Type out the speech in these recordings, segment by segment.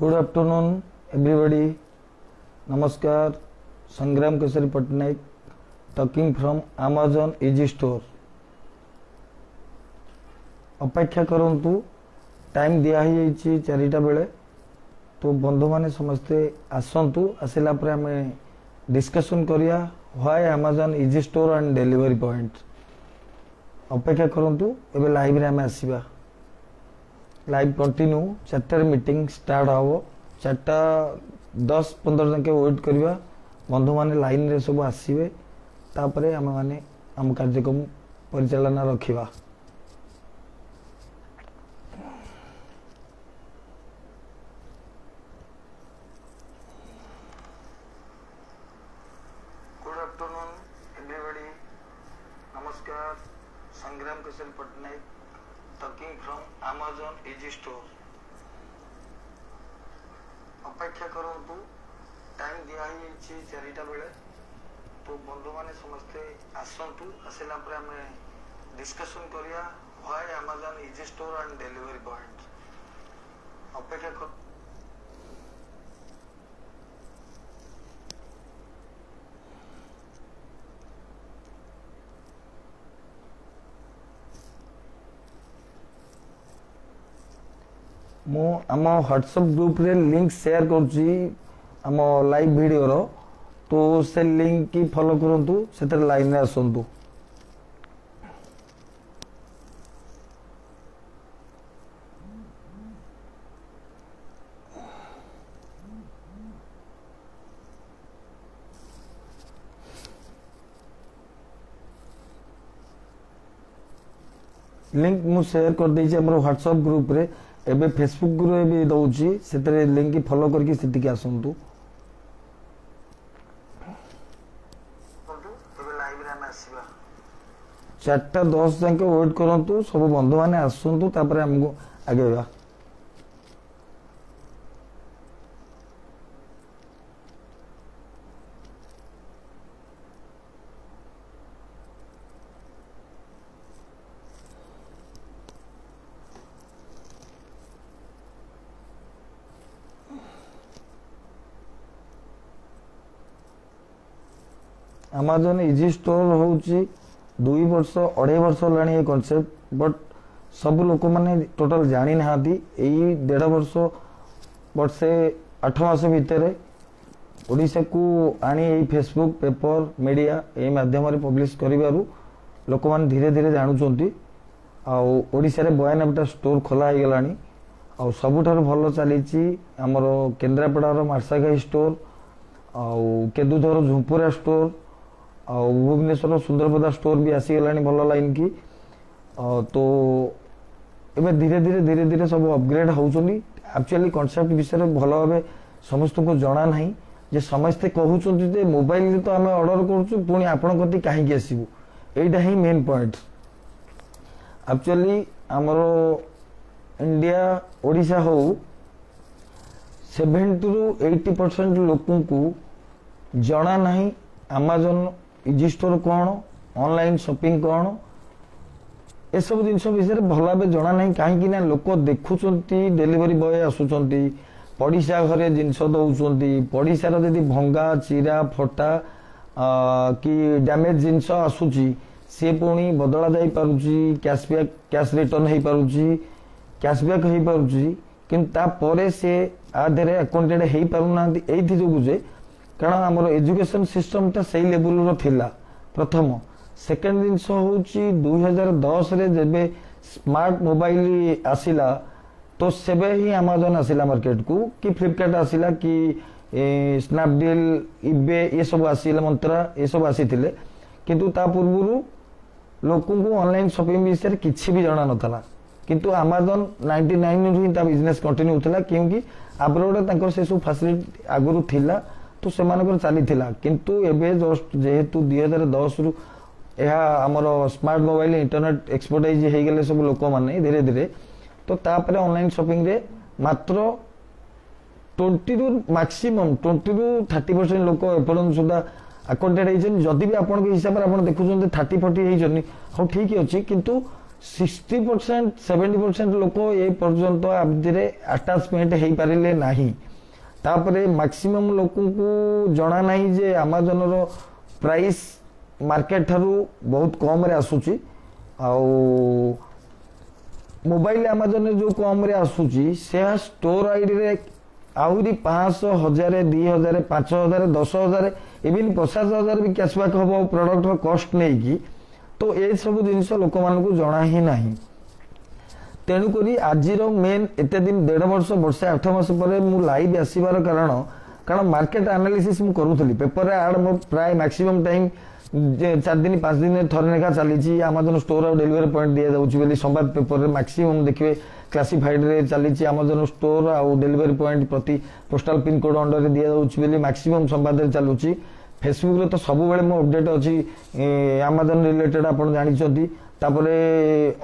Good afternoon everybody. नमस्कार। Sangram Kesari Pattnaik talking from Amazon easy store. अपेक्षा करंतु टाइम दिया ही चारिटा बेले तो बंधु माने समस्ते आसंतु आसिला पर हमें डिस्कशन करिया why Amazon easy store and delivery point. अपेक्षा करंतु एबे लाइव रे हमें आसीबा। लाइव कंटिन्यू 4 मीटिंग स्टार्ट हम 4:10-15 जाके वेट करवा। बंधु माने लाइन रे सब आसीबे तापरे हम माने हम कार्यक्रम परिचालना रखिबा। Good afternoon everybody. नमस्कार। Sangram Kesari Pattnaik talking from Amazon easy store. अपेक्षा करंतु टाइम दिया ही चारिटा बेले तो बंधु माने समस्ते आसंतु आसिला पर हमें डिस्कशन करिया why Amazon easy store and delivery point. अपेक्षा कर मु आम व्हाट्सएप ग्रुप रे लिंक शेयर करुच्ची आम लाइव वीडियो रो तो से लिंक की फॉलो करंतु सेटर लाइन रे आसंतु। लिंक मु शेयर कर देछि हमर व्हाट्सएप ग्रुप रे। एबे फेसबुक ग्रुप भी दउची सेतरे लिंक की फॉलो करके सेटिक आसंतु। एबे लाइव रे हम आसीबा 4:10 जाके वेट करंतु। सब बंधु माने आसंतु तापरे हमको आगेबा। अमेजन इजी स्टोर होउची 2 वर्ष 2.5 वर्ष लानी ये कॉन्सेप्ट बट सब लोक माने टोटल जानी नाहादी। एई 1.5 वर्ष वर्षे 8 मास भीतर ओडिशा को आनी एई फेसबुक पेपर मीडिया ए माध्यम रे पब्लिश करिबारु लोक माने धीरे धीरे जानुचंती। आ ओडिशा रे 92टा स्टोर खोला हे गलानी। आ सबुठार भलो चलीची हमर केंद्रापड़ार मार्सागाई स्टोर आ केदुधर झुंपुरा स्टोर भुवनेश्वर सुंदरपदा स्टोर भी आसीगलानी भल लाइन की। तो एबे धीरे धीरे सब अपग्रेड होउचनी। एक्चुअली कॉन्सेप्ट विषय भल भाव समस्त को जना नहीं जे समस्ते कहउचंती जे मोबाइल रे तो हमें ऑर्डर करछु पुनी आपण कति काहे के आसीबु। एटा ही मेन पॉइंट। एक्चुअली हमरो इंडिया ओडिशा हो 70-80% लोकन को जना नहीं अमेजन इजी स्टोर कौन ऑनलाइन शॉपिंग कौन ए सब जिन विषय भल भाव जना नहीं। कहीं लोक देखुंती डिलीवरी बॉय आसुंच पड़िशा घरे जिनस दौरान पड़िशार जदि भंगा चिरा फटा कि डैमेज जिनस आसूची सी पुणी बदला जाई पारुची। कैशबैक कैश रिटर्न हो पारुची कैशबैक हो पारुची किंतु तापरे से आधे अकाउंटेड हो पारुना एथि जो जे कारण आमर एजुकेशन सिस्टम टा सही लेवल रो थिला प्रथम। सेकंड जिनस होउची 2010 रे जेबे स्मार्ट मोबाइल आसिला तो सेबे ही अमेजन आसिला मार्केट को कि फ्लिपकार्ट आसिला कि स्नैपडील इबे ये सब आसिला मंत्रा ये सब आसीथिले किंतु ता पूर्वरु लोकन को ऑनलाइन शॉपिंग विषय किछि भी जाना नथला। किंतु अमेजन 99 रू ही ता बिजनेस कंटिन्यू होतला क्योंकि अब्रॉड तांकर से सब फैसिलिटी आगुरु थिला तो से चली किंतु एबे जस्ट जेहेतु 2010 रु यह आमर स्मार्ट मोबाइल इंटरनेट एक्सपर्टाइज हो गले सब लोक माने धीरे धीरे तो तापर ऑनलाइन शॉपिंग रे मात्र 20 रु मैक्सिमम 20 रु 30% लोक एपर्यंत सुधा अकाउंटेड जदि भी आपण हिसाब से आप देखुं 30-40 हो ठीक अच्छे किंतु 60% 70% लोक ए पर्यंत आदि आटाचमेंट हो पारे ना तापरे मैक्सिमम लोक को जना नहीं जे अमेजन रो प्राइस मार्केट ठारू बहुत कम रे आसुची आउ मोबाइल अमेजन जो कम रे आसुची से स्टोर आईडी रे आहरी 500 1000 2000 5000 10000 इवन 50,000 भी कैशबैक हम प्रोडक्टर कॉस्ट नहीं की तो ये सब जिनस लोक मान जना ही ना तेणुक आज मेन एत दिन 1.5 वर्ष वर्षे 8 मास पर मु लाइव आसबार कारण मार्केट एनालिसिस मु करूथली पेपर आड मो प्राय मैक्सिमम टाइम 4 दिन 5 दिन थरे लेखा चली अमेजन स्टोर और डिलीवरी पॉइंट दिया जाऊँगी संवाद पेपर मैक्सिमम देखिए क्लासिफाइड रे चली अमेजन स्टोर आउ डिलीवरी पॉइंट प्रति पोस्टाल पिन कोड अंडर दि जाऊँगी मैक्सिमम संवाद चलुची फेसबुक रे तो सब बेले मो अपडेट अच्छी अमेजन रिलेटेड आप जानते तापरे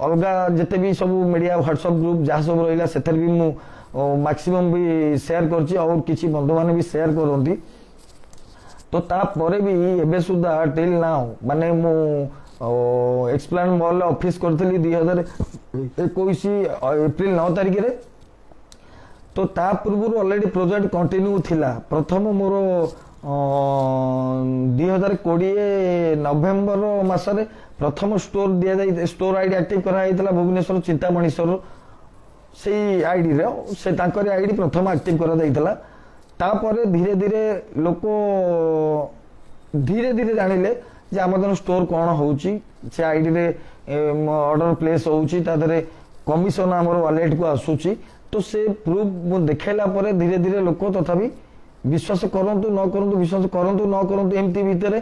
अलग जिते भी सब मीडिया व्हाट्सएप ग्रुप जहाँ सब रहा से भी मु मैक्सिमम भी शेयर करछि और किसी बंधु मैंने भी शेयर करती तो तापर भी एबे सुधा टिल नाउ माने मु एक्सप्लेन मॉल ऑफिस करथली 2021 एप्रिल 9 तारिख रे तो ता पूर्व ऑलरेडी प्रोजेक्ट कंटिन्यू थिला प्रथम मोर 2020 नवेम्बर मासरे प्रथम स्टोर दिया जाय स्टोर आईडी एक्टिव करा हैतला भुवनेश्वर चिंतामणीश्वर से आईडी रे से तांकर आईडी प्रथम एक्टिव करा दैतला तापर धीरे धीरे लोक धीरे धीरे जानिले जे अमेजन स्टोर कौन होउची से आईडी रे ऑर्डर प्लेस होउची ता दरे कमिशन हमर वॉलेट को आसुची तो से प्रूफ देखेला पर धीरे धीरे लोक तथापि विश्वास करंतु न करंतु विश्वास करंतु न करंतु एमती भितर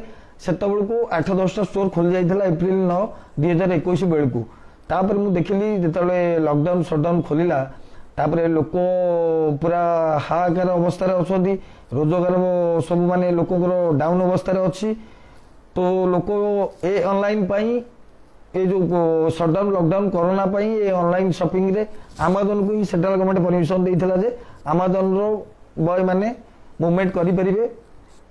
सेत बेलू 8-10 स्टोर खोली जाइथिला एप्रिल 9 2021 बेलू तापर मु देखिली जेतले लॉकडाउन शटडाउन खोलिला तापर लोक पूरा हाहाकार अवस्था अच्छी रोजगार सब माने लोकंर डाउन अवस्था अच्छी तो लोक ए ऑनलाइन पाई ये जो शटडाउन लॉकडाउन कोरोना पाई ये ऑनलाइन शॉपिंग रे अमेजन को ही सेंट्रल गवर्नमेंट परमिशन देइथिला जे अमेजन रो बॉय माने मूवमेंट करि परिबे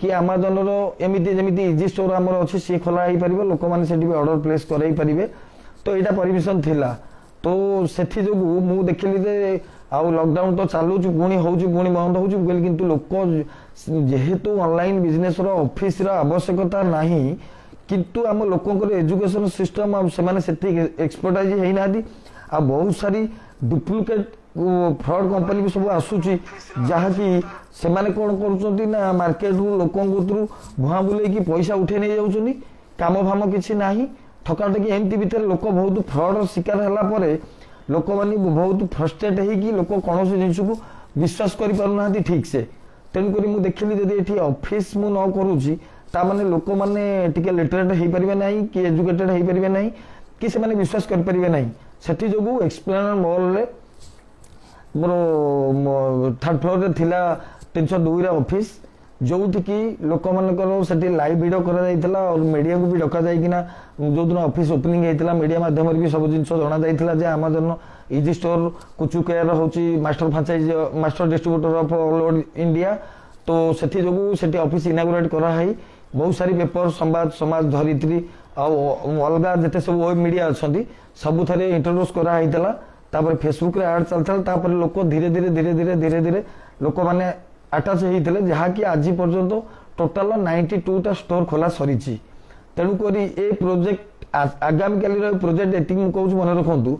कि अमेजन रो एमिति जेमिति इजी स्टोर हमर अछि से खोला ही परिबे लोक माने सेठी भी ऑर्डर प्लेस करई परिबे तो एटा परमिशन थिला तो सेठी जोगु मु देखिली जे आउ लॉकडाउन तो चालू पुणी होउची पुणी बंद होउची कहली किंतु लोक जेहेतु ऑनलाइन बिजनेस रो ऑफिस रो आवश्यकता नाही किंतु आम लोकंकर एजुकेशन सिस्टम आ सेमाने सेठी एक्सपर्टाइज हेई नादी आ बहुत सारी डुप्लिकेट फ्रॉड कंपनी भी सब आसुची जहा कि सेमाने कोन करूचंती ना मार्केट रु लोकन गुतरु भुआ बुले की पैसा उठे नै जाउचनी काम फाम किछि नाही ठकाटकी एमती भीतर लोक बहुत फ्रॉड शिकार हला परे लोक मानी बहुत फ्रस्ट्रेट है कि लोक कौन जिनिस को विश्वास करि पारु नांती ठीक से तेणुक मु देखिली जदि एठी ऑफिस मु न करूची ता माने लोक माने टिके लिटरेट हेई परिबे नाही कि एजुकेटेड हेई परिबे नाही कि से माने विश्वास करि परिबे नाही सेठी जोगु एक्सप्लेनर मॉल रे मोर थर्ड फ्लोर रे थिला 302 रे ऑफिस जोठी कि लोक मानकर सेठी लाइव वीडियो करा जाइतला और मीडिया को भी डका जाय किना जो दिन ऑफिस ओपनिंग हेतिला मीडिया माध्यम रे भी सब जिंस जणा जाइतला जे अमेजन इजी स्टोर कुचु केयर होची master franchise master distributor of all over India तो सेठी जोगु सेठी ऑफिस इनागुरेट करा है बहुत सारी पेपर संवाद समाज धरित्री अलग जिते सब वेब मीडिया अच्छा सबू थे इंट्रोड्यूस कराइला तापर फेसबुक रे ऐड चलता तापर लोक धीरे धीरे धीरे धीरे धीरे धीरे लोक मैंने आटाच होते जहाँकि आज पर्यंत टोटाल 92टा स्टोर खोला सरी तेणुक ये प्रोजेक्ट आगामी काली प्रोजेक्ट एति कहूँ मन रखु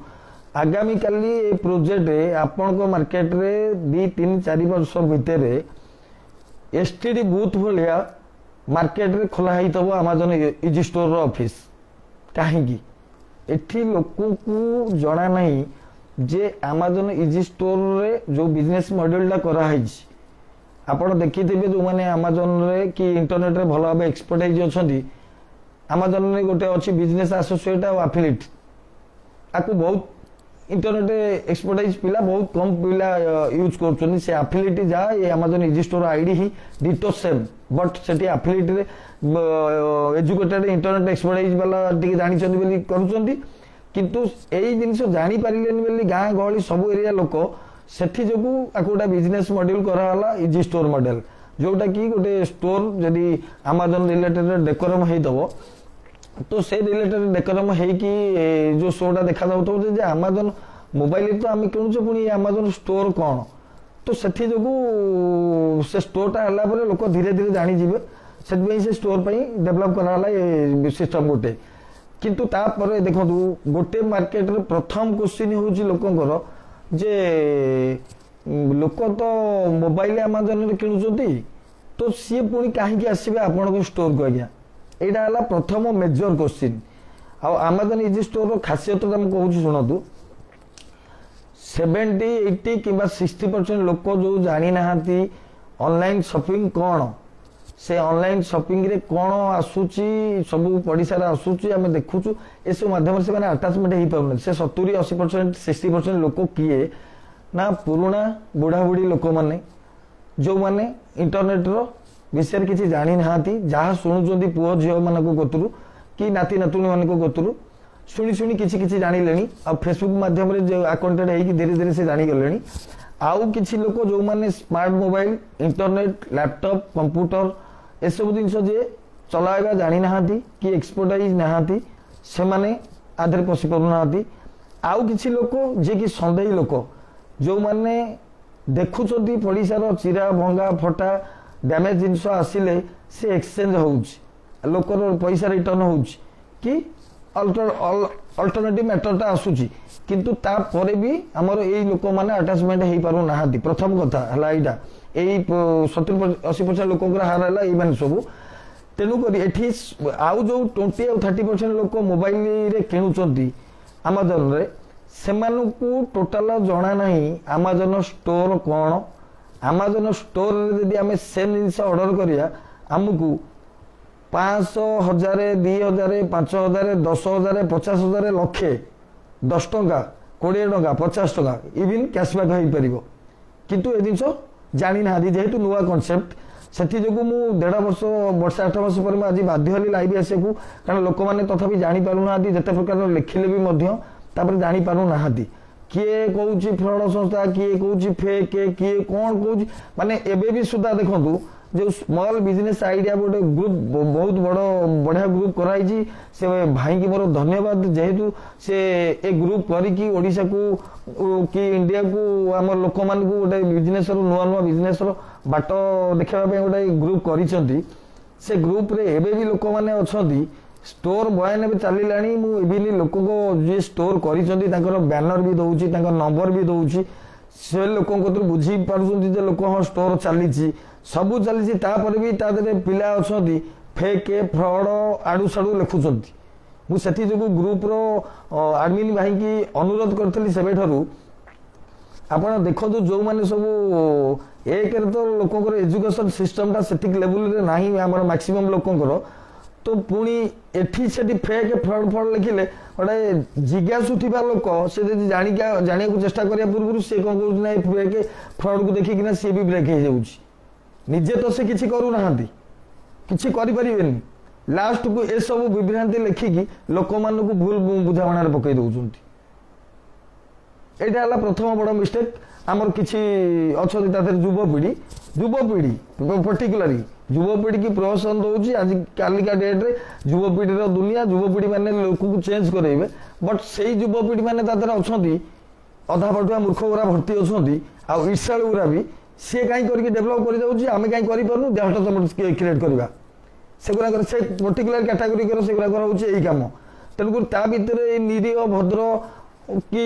आगामी काली ये प्रोजेक्ट आपण मार्केट रे 2-3-4 वर्ष भितर एसटीडी बूथ भाया मार्केट रे खोला ही तब अमेजन इजी स्टोर ऑफिस कहीं एठी लोक को जना नहीं जे अमेजन इजी स्टोर रे जो बिजनेस मॉडल टा करा है आपण देखिथे जो माने अमेजन रे कि इंटरनेट रे भलो भाबे एक्सपर्टाइज अछंती अमेजन रे गोटे अछि बिजनेस एसोसिएट और एफिलिएट आकु बहुत इंटरनेट एक्सपर्टाइज पिला बहुत कम पिला यूज करछन से एफिलिएट जा ये Amazon easy store ID he ditto same but Sethi affiliate रे एजुकेटेड इंटरनेट एक्सपर्टाइज वाला टिके जानि छथि बोली करूछंती किंतु एई जिनिस जानि पारिलेन बोली गां गहली सब एरिया लोक सेठी जोगु आकोटा बिजनेस मॉडल करा हला इजी स्टोर मॉडल जोटा कि गोटे स्टोर जदि अमेजन रिलेटेड डेकोरम हेई दबो तो से रिलेटेड डेकोरम है जो शोटा देखा जे आमाजन मोबाइल तो आम किणुचे पुणी आमाजन स्टोर कौन तो से जो से स्टोरटा है लोक धीरे धीरे जानीजे से स्टोर डेभलप कराला सिस्टम गोटे किंतु तापर देखो गोटे मार्केट रे प्रथम क्वेश्चन हूँ लोकंर जे लोक तो मोबाइल आमाजन किणुचंती तो सी पुणी कहीं आसवे आपण स्टोर को आज्ञा यहाँ है प्रथम मेजर क्वेश्चन आमाजन इजी स्टोर खासियत कहूँ शुणु 70 80 कि 60% लोक जो जानी ना ऑनलाइन शॉपिंग कौन से ऑनलाइन शॉपिंग रे कौन आसूची सब पड़िशार आसूची आम देखुचु ए सब माध्यम से मैंने अटाचमेंट हो पारे से 70-80% 60% लोक किए ना पुराना बुढ़ा बुढ़ी लोक मैंने जो मैंने इंटरनेट रो विषय किसी जानी ना जहाँ शुणुंट पुओ झील मान गतरू कि नाती नातुणी मान गतरू शुणी शुणी किसी किसी जानिले आ फेसबुक माध्यम जो आकंटेड हो धीरे धीरे से जानीगले आउ किसी लोक जो मैंने smart mobile internet laptop computer ए सब जिन चलाइबा जानी ना कि एक्सपर्टाइज नहांती से माने आधे पशि पारना आउ किसी लोक जे कि सन्देही लोक जो मैंने देखुं पड़िशार चिरा भंगा फटा डैमेज जिनस आसिले से एक्सचेंज हो लोकर पैसा रिटर्न हो कि अल्टरनेटिव मेथडटा आसूची किंतु तापर भी आमर यही लोक मैंने अटाचमेंट हो पार ना प्रथम कथा है यहाँ यही 70-80% लोक हार है ये सब तेणुक ये आउ जो 20-30% लोक मोबाइल किणुंट आमाजन रे सेमानकु टोटाल जना नहीं आमाजन स्टोर कौन आमाजन स्टोर रे यदि आम सेम जिन ऑर्डर करिया आमको 500 1000 2000 5000 10,000 50,000 लक्षे 10 टंका 20 टंका 50 टंका इवन कैशबैक हो पार किंतु ए जिन जानी ना जेहेतु नुआ कनसेप्ट से जो मु 1.5 वर्ष वर्ष 8 वर्ष पर आज बाध्य हली लाइव आसे को कारण लोक मैंने तथापि जानी पारुना जिते प्रकार लिखिले भी जानी पारुना किए कौन फ्रड संस्था किए कौन फेक किए कौन कौन माने एबे भी सुधा देखु जो स्मॉल बिजनेस आइडिया गोटे ग्रुप बहुत बड़ बढ़िया ग्रुप कराई से भाई की मोर धन्यवाद जेहेतु से ए ग्रुप करी ओडिशा को कि इंडिया को आम लोक मान गोटे बिजनेस नुआ नुआ बिजनेस बाट देखा गोटे ग्रुप करी से ग्रुप रे एबे भी लोक मैंने अच्छा स्टोर बयान भी चलिलानी मुझे लोक को जी स्टोर करी बैनर भी दौची नंबर भी दौची से लोक बुझी पार्टी लोक हाँ स्टोर चली सबू चली भी पिला अच्छा फेक फ्रड आड़ू साड़ू लिखुंट मुझे जो ग्रुप रो आडमिन भाई की अनुरोध करी से आप देखो जो मैंने सब एक तो लोक एजुकेशन सिस्टमटा से लेवल ना मैक्सिमम लोकंर तो पुणी एठी सेठी फेक फ्रड फ्रड लिखिले गोटे जिज्ञासु थिबा लोक से जानिया को चेष्टा करिया पूर्व से कौन कर फेक फ्रड को देखिकिना सी भी ब्रेक हो जाउछि निजे तो से किछि करू नाहंती किछि करि परिबेनी लास्ट को ए सब विभ्रांति लिखिकी लोक मान को भूल बुझामणार पकई दउछंती एटा हला प्रथम बड़ मिस्टेक आमर किछि अछति तातिर युवपीढ़ी पर्टिकुलरली युवपीढ़ी की प्रोत्साहन दौर आज कालिका डेट रे युवपीढ़ी दुनिया युवपीढ़ी मैंने लोक को चेंज करेंगे बट से युवपीढ़ी मैंने अच्छा अधा पटुआ मूर्ख गुरा भर्ती अच्छा ईर्षालु गुरा भी सी कहीं करके डेभलप कर जाऊँगी आम कहीं करूँ देहटा क्रिएट करवा से पर्टिकुलर कैटेगोरी से हूँ कम तेणुक ता भितर निरीह भद्र कि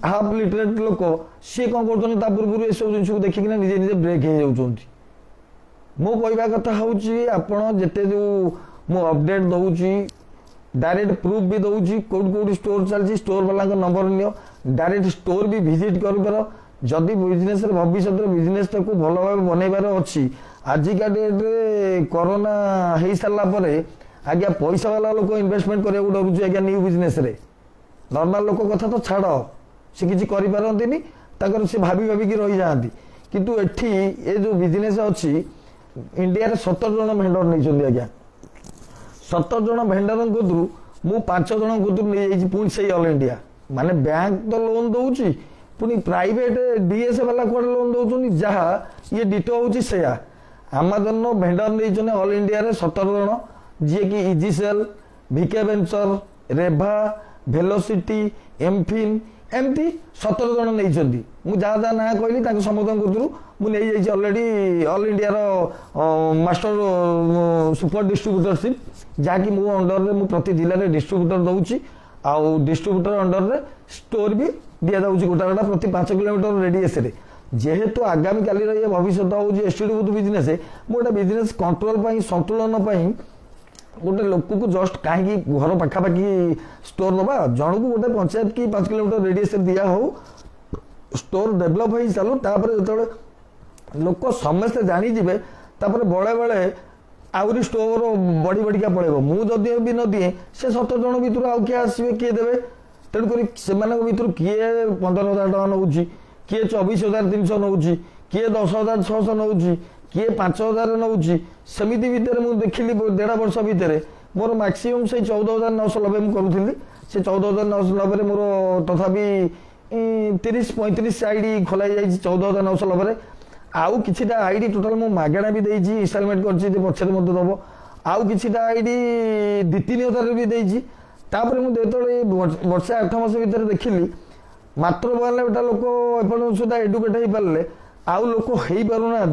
हाफ लिटरेट लोक सी कौन कर पूर्व ये सब जिन देखिए निजे निजे ब्रेक हो जाती मो कहवा कथा हूँ आपड़ जिते जो मु अपडेट दौची डायरेक्ट प्रूफ भी दौची कौट कौट स्टोर चलती स्टोर वाला नंबर नियो डायरेक्ट स्टोर भी विजिट कर जदि बिजनेस भविष्य बिजनेस को भल भाव बनइबार अच्छी आजिका डेट रे कोरोना हो सारापर आज्ञा पैसा वाला लोक इन्वेस्टमेंट करने डरुचे आज्ञा न्यू बिजनेस रे नॉर्मल लोक कथा तो छाड़ सी किसी कर से भाभी भाविकी रही जाती किंतु एठी ये जो बिजनेस अच्छी इंडिया रे 17 जन भेंडर नहीं आज्ञा 17 जन भेंडर कदू मु 5 जन कदू नहीं पुणी से ऑल इंडिया माने बैंक तो लोन दौची पुणी प्राइवेट डीएस वाला कौन लोन दौरान जहाँ ये डिटो हूँ आमाजन भेंडर नहीं ऑल इंडिया रे 17 जन जी कि easy sale VK venture, Reva, velocity, MFin एमती 17 जन नहीं मुझे जहाँ जहाँ ना कहली समस्त मुझे already all India master super distributorship जहाँकि मो अंडर में प्रति जिले में डिस्ट्रीब्यूटर दूसरी आउ डिस्ट्रीब्यूटर अंडर में स्टोर भी दि जाऊँगी गोटा गोटा प्रति 5 किलोमीटर रेडियस रे जेहेतु आगामी काली ये भविष्य हूँ एसटीडी बुथ बिजनेस गोटे बिजनेस कंट्रोल संतुलन गोटे लोक को जस्ट कहीं घर पखापाखि स्टोर दबा जन को गोटे पंचायत की 5 किलोमीटर रेडियस दिया हो स्टोर डेभलप हो चलू जो लोक समस्ते जानीजे बड़े बड़े आहरी स्टोर बढ़ी बढ़िया पड़ेगा मुझे भी न दिए से 17 जन भितर आउ किए आसवे किए देवे तेणुक से भितर किए 15,000 टका नौ किए 24,300 नौ किए 10,600 नौ किए 5,000 नौ सेमती भितर मुझे देखिली 1.5 वर्ष भितर मोर मैक्सिमम से 14,990 मुझे करूली से 14,990 मोर तथापि 30-35 आईडी खोल 14,990 आउ किछिटा आईडी टोटाल मो मागणा भी देइछि इंस्टॉलमेंट करछि जे पछरे मते दबो आउ किछिटा आईडी 2-3 हजार भी देइछि तापर मु देतळे वर्ष 8 मास भितर देखिली मात्र बोले बेटा लोक एपन सुधा एडुकेट हो पारे आउ लोक हो पारना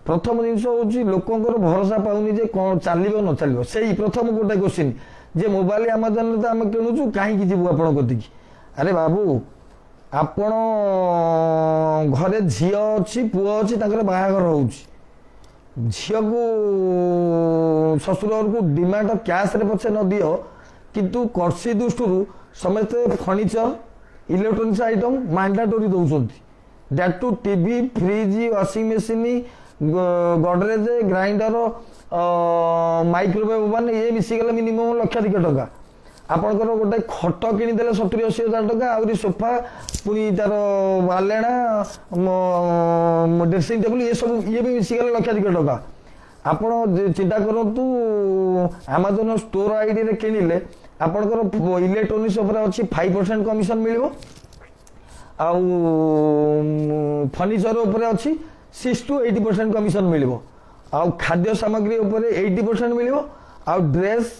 प्रथम जिनस हूँ लोकंर भरोसा पाऊनी जे कौन चलो न चलो से प्रथम गोटे क्वेश्चन जे मोबाइल आमाजन तो आम किणुचु कहीं जीवु आपण कति अरे बाबू आपण घरे झी अच्छी पुओ अच्छी बाहागर हो झी को शशुर घर को डिमांड कैश रे पछे न दियो किंतु कर्सी दृष्टि समस्ते फर्निचर इलेक्ट्रोनिक्स आइटम मैंडेटरी दौरान that two TV fridge washing machine Godrej grinder microwave oven ये मिसिगले मिनिमम लक्षाधिक टका आपणकर गोटे खट किणीदे 70-80 हजार टका आहरी सोफा पुणी तार आलेणा ड्रेसिंग टेबल ये सब ये भी मिसिगले लक्षाधिक टका आपण चिंता करतु आमाजन स्टोर आईडी रे किणिले आपणकर इलेक्ट्रोनिक्स उपर अछि 5% कमिशन मिलिबो आउ फर्निचर उपर अछि 6-80% कमिशन मिलिबो आउ खाद्य सामग्री उपर 80% मिलिबो आउ ड्रेस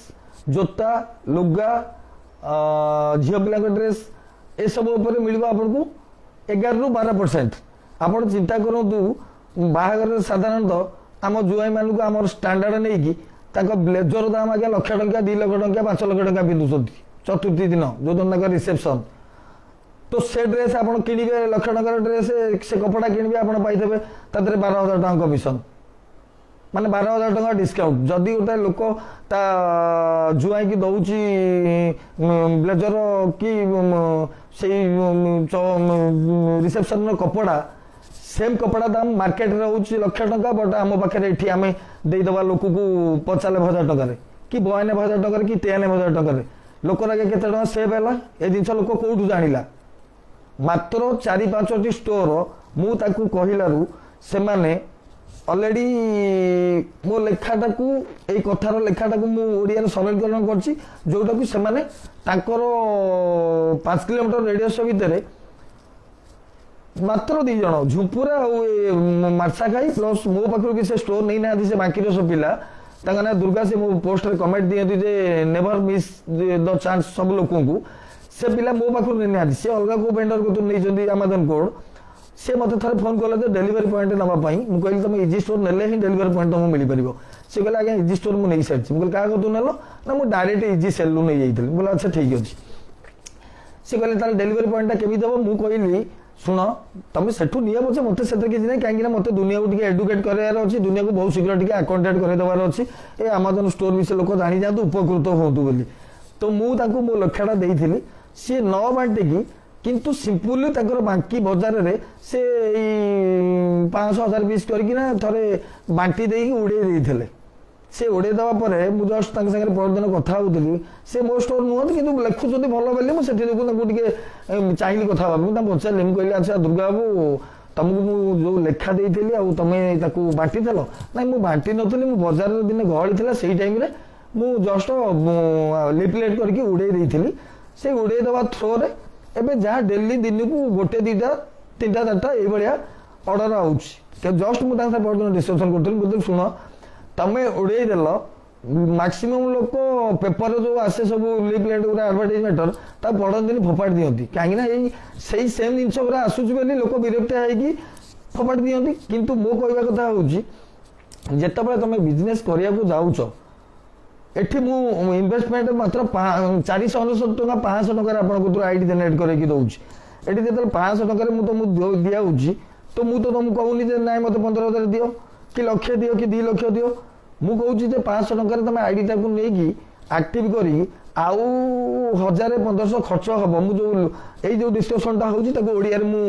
जोता लुगा झील पिला ड्रेस ये सब उपर मिलिबो आपको 11-12%। आपण चिंता करूँ बाहागर साधारणतः आम जुआई मानक आम स्टांडार्ड नहीं कि ब्लेजर दाम आगे 1 लाख टंका 2 लाख टंका 5 लाख टंका पिंधुंट चतुर्थी दिन जो दिन रिसेप्शन तो से ड्रेस आप किणवे 1 लाख टंकार ड्रेस से कपड़ा किणवे आप पाइबे 12,000 टका कमिशन माने 12,000 टका डिस्काउंट जदि गोटे लोक ता जुआई की दौची ब्लेजर कि से रिसेप्शन कपड़ा सेम कपड़ा दाम मार्केट रे होची 1 लाख टका बट आम पाखे ये आम देदेवा लोक को 95,000 टकर कि 92,000 टकर कि 93,000 टकर लोकर आगे केते टका सेव है ये जिन लोक कौटू जाना मात्र 4-5टी स्टोर मु ताकू कहिलारु से माने ऑलरेडी मो लेखाटा को ए कथार लेखाटा को मु ओडिया रे सरलीकरण करछि जोटा को से माने ताकर 5 किलोमीटर रेडियस भितर मात्र 2 जन झुपुरा मार्सा खाई प्लस मो पाखु भी से स्टोर नहीं ना से बाकी सब पिला ताका ना दुर्गा से मो पोस्ट रे कमेंट दियंती जे नेवर मिस द चांस सब लोगों को से पिला मो पाखु नहीं से अलग को वेंडर को तो नहीं आमाजन कोड से मत थे फोन कले तो डेलीवरी पॉइंट नापाई मुझे कहली तुम इजी स्टोर ने ही डेलीवरी पॉइंट तुमको मिल पार से कहले आगे इजी स्टोर मुझे सारी मुझे क्या तू नेल ना मुझे डायरेक्ट इजी सेलू नहीं जाइली बोला अच्छा ठीक अच्छे सी कहले डेलीवरी पॉइंटा केमी दब मुझे कहली शुण तुम सेठू नि पचे मत से किसी ना कहीं मत दुनिया को एडुकेट करार अच्छी दुनिया को बहुत शीघ्र आकंटेक्ट करदेवार अच्छी ये आमाजन स्टोर विषय लोक जानी जातु उपकृत हूँ बोली तो मुझे मो लक्ष्यटा देती सी न बांटिकी किंतु सिंपली बांकी बजार रे से 500,000 पीस करके थे बांटी देकी उड़े देते से उड़े देवा मुझे जस्ट सागे परदिन कथा होती से मो स्टोर नुहत कि लिखुँच भल बोली मुझे चाहिए कथा पचारे मुझे कहली अच्छा दुर्गा बाबू तुमको मुझे जो लेखा देती तुम बांटी देल ना मुझे बांटी नी बजार दिन गहली थी से टाइम मुझे जस्ट लिपलेट करके उड़े देती से उड़े देवा थ्रो रे एबे जहाँ डेली दिन को 1-2-3 4टा ये ऑर्डर आउच जस्ट मुझे परदिन डिस्कसन करी शुण तुम उड़े देल मैक्सिमम लोक पेपर जो आसे सब लिफलेट गुरा एडवर्टाइजमेंटर ता पढ़ती फोपाड़ी दिखती कहीं सही सेम जिनस गुरा आसूस लोक विरक्तिया होगी फोपाड़ी दिखती किंतु मो कहवा कथा हूँ जिते तुम बिजनेस करने को जाऊच एठी मु इन्वेस्टमेंट मात्र 499 टका 500 टकर आपन आईडी जनरेट करके दउछि एठी जेतल 500 टकर मु तुमको दिया होछि तो मु तो तुमको कहूनी जे नाइ मते 15000 दियो कि लक्ष दियो कि 2 लक्ष दियो मु कहूछि जे 500 टकर तुम आईडी टाको नेकी एक्टिव करी आउ 1000-1500 खर्च हबो मु जो एई जो डिस्कशन ता होछि ताको ओडिया रे मु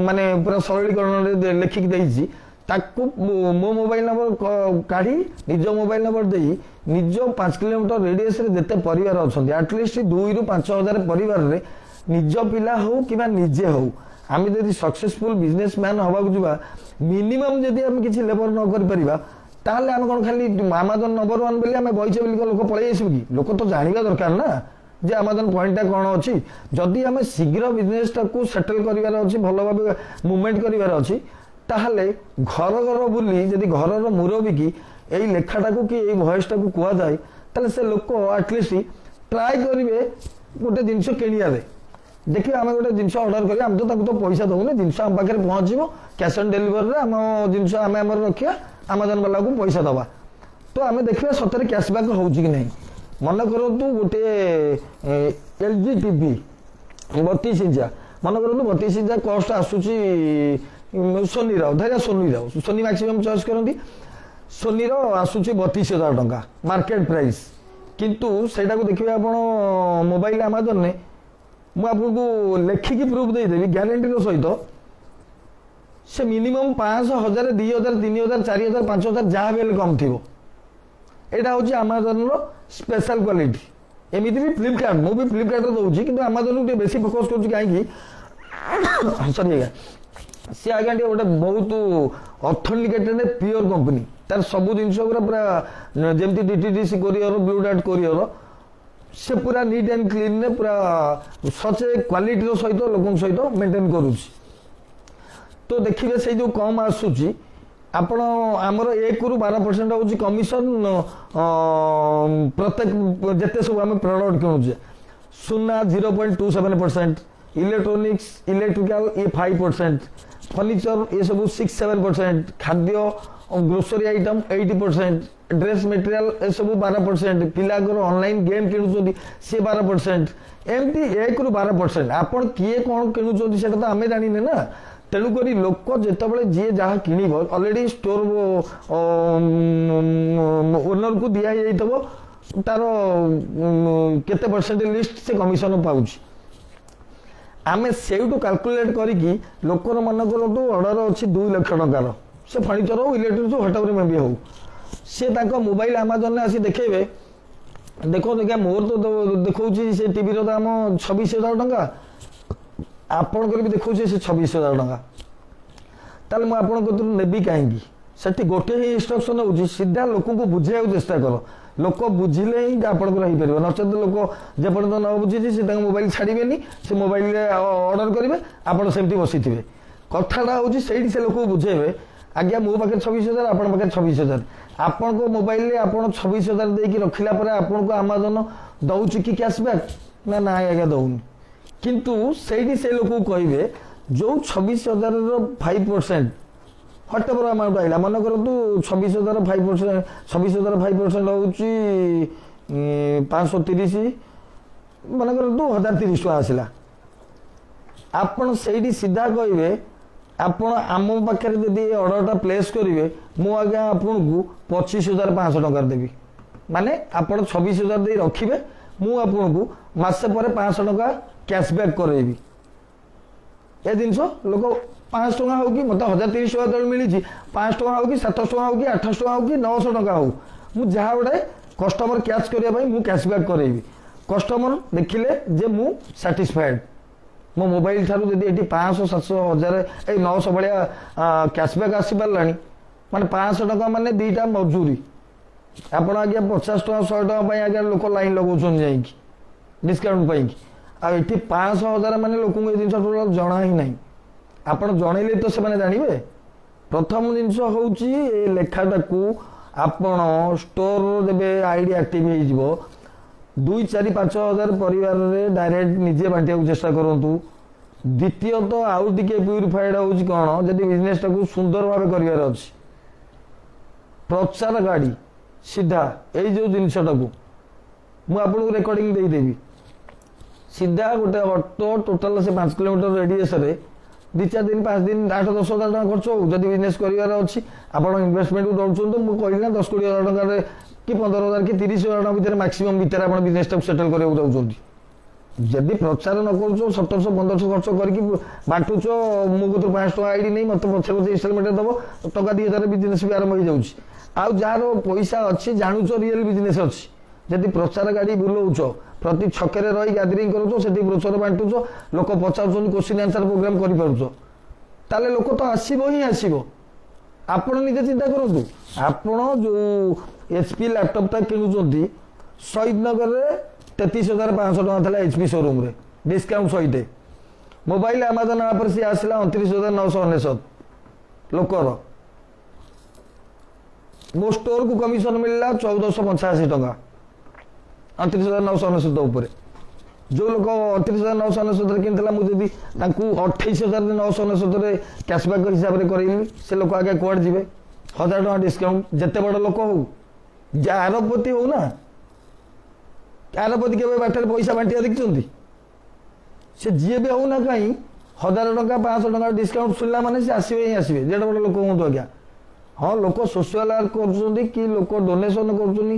माने पूरा सरलीकरण रे लेखिक देइछि ताकू मो मोबाइल नंबर काढ़ी निज मोबाइल नंबर दे निज 5 किलोमीटर रेडियस रे जते परिवार अछंती एटलिस्ट 2 ରୁ 5000 परिवार रे निज पिला हो कि निजे हो आम जब सक्सेसफुल बिजनेसमैन हवा जुवा मिनिमम जदि आम किसी लेबर न कर परिबा ताहले आम कोन खाली अमेजन नंबर 1 बोली आम बइचे बोली लोक पळै आसबु कि लोक तो जानिबा दरकार ना जे अमेजन पॉइंट कोन अछि जदि आम शीघ्र बिजनेस टाकू सेटल करिवार अछि भलो भाबे मूवमेंट करिवार अछि ताहले घर घर बुली जदि घर मुरबी की यही लेखाटा को कि भयसटा को कह जाए ताले से लोक एटलिस्ट ट्राए करेंगे गोटे जिनस किणिया देखिए आम गोटे जिनस ऑर्डर करें आम तो पैसा दौने जिनस आम पाखे पहुँच कैश ऑन डिलीवरी आम जिनस आम रखा अमेजन वाला को पैसा दवा तो आम देखिए सतरे कैशबैक हो कि नहीं मन करूँ गोटे एलजी टीवी 32 इंचा मन करूँ 32 इंचा कस्ट आसूची सोनी धैर्य सोनी मैक्सिमम चॉइस करती सोनी आसूची 32,000 टंका मार्केट प्राइस किंतु सेटा को देखिए आप मोबाइल अमेजन ने मुझे लेखिकी प्रूफ देदेवी ग्यारंटी सहित से मिनिमम 500 1000 2000 3000 4000 5000 जहाँ भी कम थी यहाँ हूँ अमेजन स्पेशल क्वालिटी एमती भी फ्लिपकार्ट मुझे फ्लिपकार्ट दूसरी कि अमेजन को बेसी फोकस करुँच कहीं सरी सी आज्ञा गोटे बहुत ऑथेंटिकेटेड प्योर कंपनी तार सब जिन पूरा जमती DTDC courier blue dart courier से पूरा नीट एंड क्लीन ने पूरा सच क्वालिटी सहित लोक सहित मेंटेन करुच्ची तो देखिए से जो कम आसूची आपण आमर 1 ରୁ 12% हूँ कमिशन प्रत्येक जिते सब आम प्रोडक्ट किणुचे सुना 0.27% इलेक्ट्रोनिक्स इलेक्ट्रिकल ये 5% फर्निचर ये सब 6-7% खाद्य ग्रोसरी आइटम 80% ड्रेस मटेरियल ये सब 12% पिलागर ऑनलाइन गेम किणुचंती से 12% एमती 1 ରୁ 12% आपण किए कौन किणुचंती सेटा तो आमे जानी ना तेणुक लोक जिते जी जहाँ किण अलरेडी स्टोर ओनर को दिया तार केते परसेंट लिस्ट से कमिशन पाउछ आमे सेउटू कैलकुलेट करिकी लोकर मन करतु ऑर्डर अच्छी 2 लाख टंकार से फर्निचर हो इलेक्ट्रिक हो हटावर में भी हो से तांको मोबाइल अमेजन ने आसी देखेबे देखो देखा मोर तो देखौ से टीवी रो दाम 26,000 टंका आपण भी देखौ से 26,000 टंका ताले मु आपण को नेबी काहेकी सेठी गोटे ही इंस्ट्रक्शन हो सीधा लोक को बुझाइया चेष्टा कर लोक बुझिले ही आपंकर हो पार नचेत लोक जेपर्यंत न बुझी से मोबाइल छाड़े से मोबाइल ऑर्डर करेंगे आपड़ सेमती बसी थे कथाटा हूँ से लोक बुझेबे आज्ञा मो पाखे 26,000 आपण पाखे 26,000 आपण को मोबाइल आप 26,000 देकी रखिला परे आपण को अमेजन दउची कि कैशबैक ना ना आज्ञा दउनी किंतु सेठी से लोक कहे जो 26,000 5% हटेवर अमाउंट आइला मन करतु 26,000 5% 26,000 5% हूँ 530 मन करतु 1030 टका आसला आपण से सीधा कहे आपण आम पाखे जब ऑर्डरटा प्लेस करेंगे मु आज्ञा आपन को 25,500 टका देवी माने आपण 26,000 दे रखिबे मु आपन को मासे पर 500 टका कैशबैक करेबी ए जिनस लोक 500 टका हो कि मत 1030 टका तक मिली 500 टका हो कि 700 टका हो कि 800 टका हो कि 900 टका हो मु जहाँ गोटे कस्टमर कैच करने मु कैशबैक करेबी कस्टमर देखिले जे मु सैटिस्फाइड मो मोबाइल ठारू जदि ये 500 700 1000 ए 900 भाया कैशबैक आसी पारा माने 500 टका माने दीटा मजूरी आप आज्ञा 50 टका 100 टका आज्ञा लोक लाइन लगाउछन जाइकी डिस्काउंट पाई आ ये 500 1000 माने लोक जिन टोटल जना ही नहीं आप जनइले तो से जानवे प्रथम जिनस हूँ लेखाटा को ଆପଣ ଷ୍ଟୋର ଯେବେ ଆଇଡି ଆକ୍ଟିଭ ହେଇଯିବ 2-4-5 ହଜାର ପରିବାରରେ ଡାଇରେକ୍ଟ ନିଜେ ବାଣ୍ଟିବାକୁ ଚେଷ୍ଟା କରନ୍ତୁ। ଦ୍ୱିତୀୟତଃ ଆଉ ଟିକେ ପ୍ୟୁରିଫାଏଡ ହେଉଛି କ'ଣ, ଯଦି ବିଜନେସଟାକୁ ସୁନ୍ଦର ଭାବେ କରିବାର ଅଛି, ପ୍ରଚାର ଗାଡ଼ି ସିଧା ଏଇ ଯେଉଁ ଜିନିଷଟାକୁ ମୁଁ ଆପଣଙ୍କୁ ରେକର୍ଡିଂ ଦେଇଦେବି, ସିଧା ଗୋଟେ ଅଟୋ ଟୋଟାଲ ସେ 5 କିଲୋମିଟର ରେଡିୟସରେ 2-4 ଦିନ 5 ଦିନ 8-10 ହଜାର ଟଙ୍କା ଖର୍ଚ୍ଚ ହଉ, ଯଦି ବିଜନେସ୍ କରିବାର ଅଛି ଆପଣ ଇନଭେଷ୍ଟମେଣ୍ଟକୁ ଦେଉଛନ୍ତି, ମୁଁ କହିଲି ନା 10-20 ହଜାର ଟଙ୍କାରେ କି 15,000 କି 30,000 ଟଙ୍କା ଭିତରେ ମାକ୍ସିମମ୍ ଭିତରେ ଆପଣ ବିଜନେସଟାକୁ ସେଟଲ୍ କରିବାକୁ ଯାଉଛନ୍ତି। ଯଦି ପ୍ରଚାର ନ କରୁଛ 1700-1500 ଖର୍ଚ୍ଚ କରିକି ବାଣ୍ଟୁଛ, ମୋ କତରୁ 500 ଟଙ୍କା ଆଇଡି ନେଇ ମୋତେ ପଛରେ ପଛରେ ଇନଷ୍ଟଲମେଣ୍ଟରେ ଦେବ, ଟଙ୍କା 2,000 ବିଜନେସ୍ ବି ଆରମ୍ଭ ହେଇଯାଉଛି। ଆଉ ଯାହାର ପଇସା ଅଛି, ଜାଣୁଛ ରିଏଲ ବିଜନେସ୍ ଅଛି, ଯଦି ପ୍ରଚାର ଗାଡ଼ି ବୁଲଉଛ, ପ୍ରତି ଛକରେ ରହି ଗ୍ୟାଦରିଂ କରୁଛ, ସେଠି ବ୍ରୋଚର ବାଣ୍ଟୁଛ, ଲୋକ ପଚାରୁଛନ୍ତି, କ୍ୱେଶ୍ଚିନ୍ ଆନ୍ସର ପ୍ରୋଗ୍ରାମ କରିପାରୁଛ, ତାହେଲେ ଲୋକ ତ ଆସିବ ହିଁ ଆସିବ। ଆପଣ ନିଜେ ଚିନ୍ତା କରନ୍ତୁ, ଆପଣ ଯେଉଁ HP ଲ୍ୟାପଟପ୍ଟା କିଣୁଛନ୍ତି ଶହୀଦନଗରରେ 33,500 ଟଙ୍କା ଥିଲା HP ଶୋରୁମ୍ରେ ଡିସକାଉଣ୍ଟ ସହିତ। ମୋବାଇଲ ଆମାଜନ ଆପ୍ରେ ସିଏ ଆସିଲା 29,999 ଲୋକର। ମୋ ଷ୍ଟୋରକୁ କମିଶନ ମିଳିଲା 1,485 ଟଙ୍କା 29,999 ଉପରେ। ଯେଉଁ ଲୋକ 29,999 କିଣିଥିଲା, ମୁଁ ଯଦି ତାଙ୍କୁ 28,999 କ୍ୟାସବ୍ୟାକ୍ ହିସାବରେ କରେଇଲି, ସେ ଲୋକ ଆଗେ କୁଆଡ଼େ ଯିବେ? 1,000 ଟଙ୍କା ଡିସକାଉଣ୍ଟ, ଯେତେ ବଡ଼ ଲୋକ ହଉ, ଆରବପତି ହଉ ନା, ଆରବପତି କେବେ ବାଟରେ ପଇସା ବାଣ୍ଟିବା ଦେଖିଛନ୍ତି? ସେ ଯିଏ ବି ହଉ ନା କାହିଁ 1,000 ଟଙ୍କା 500 ଟଙ୍କା ଡିସକାଉଣ୍ଟ ଶୁଣିଲା ମାନେ ସେ ଆସିବେ ହିଁ ଆସିବେ, ଯେତେ ବଡ଼ ଲୋକ ହୁଅନ୍ତୁ ଆଜ୍ଞା। ହଁ, ଲୋକ ସୋସିଆଲ ୱାର୍କ କରୁଛନ୍ତି କି ଲୋକ ଡୋନେସନ କରୁଛନ୍ତି,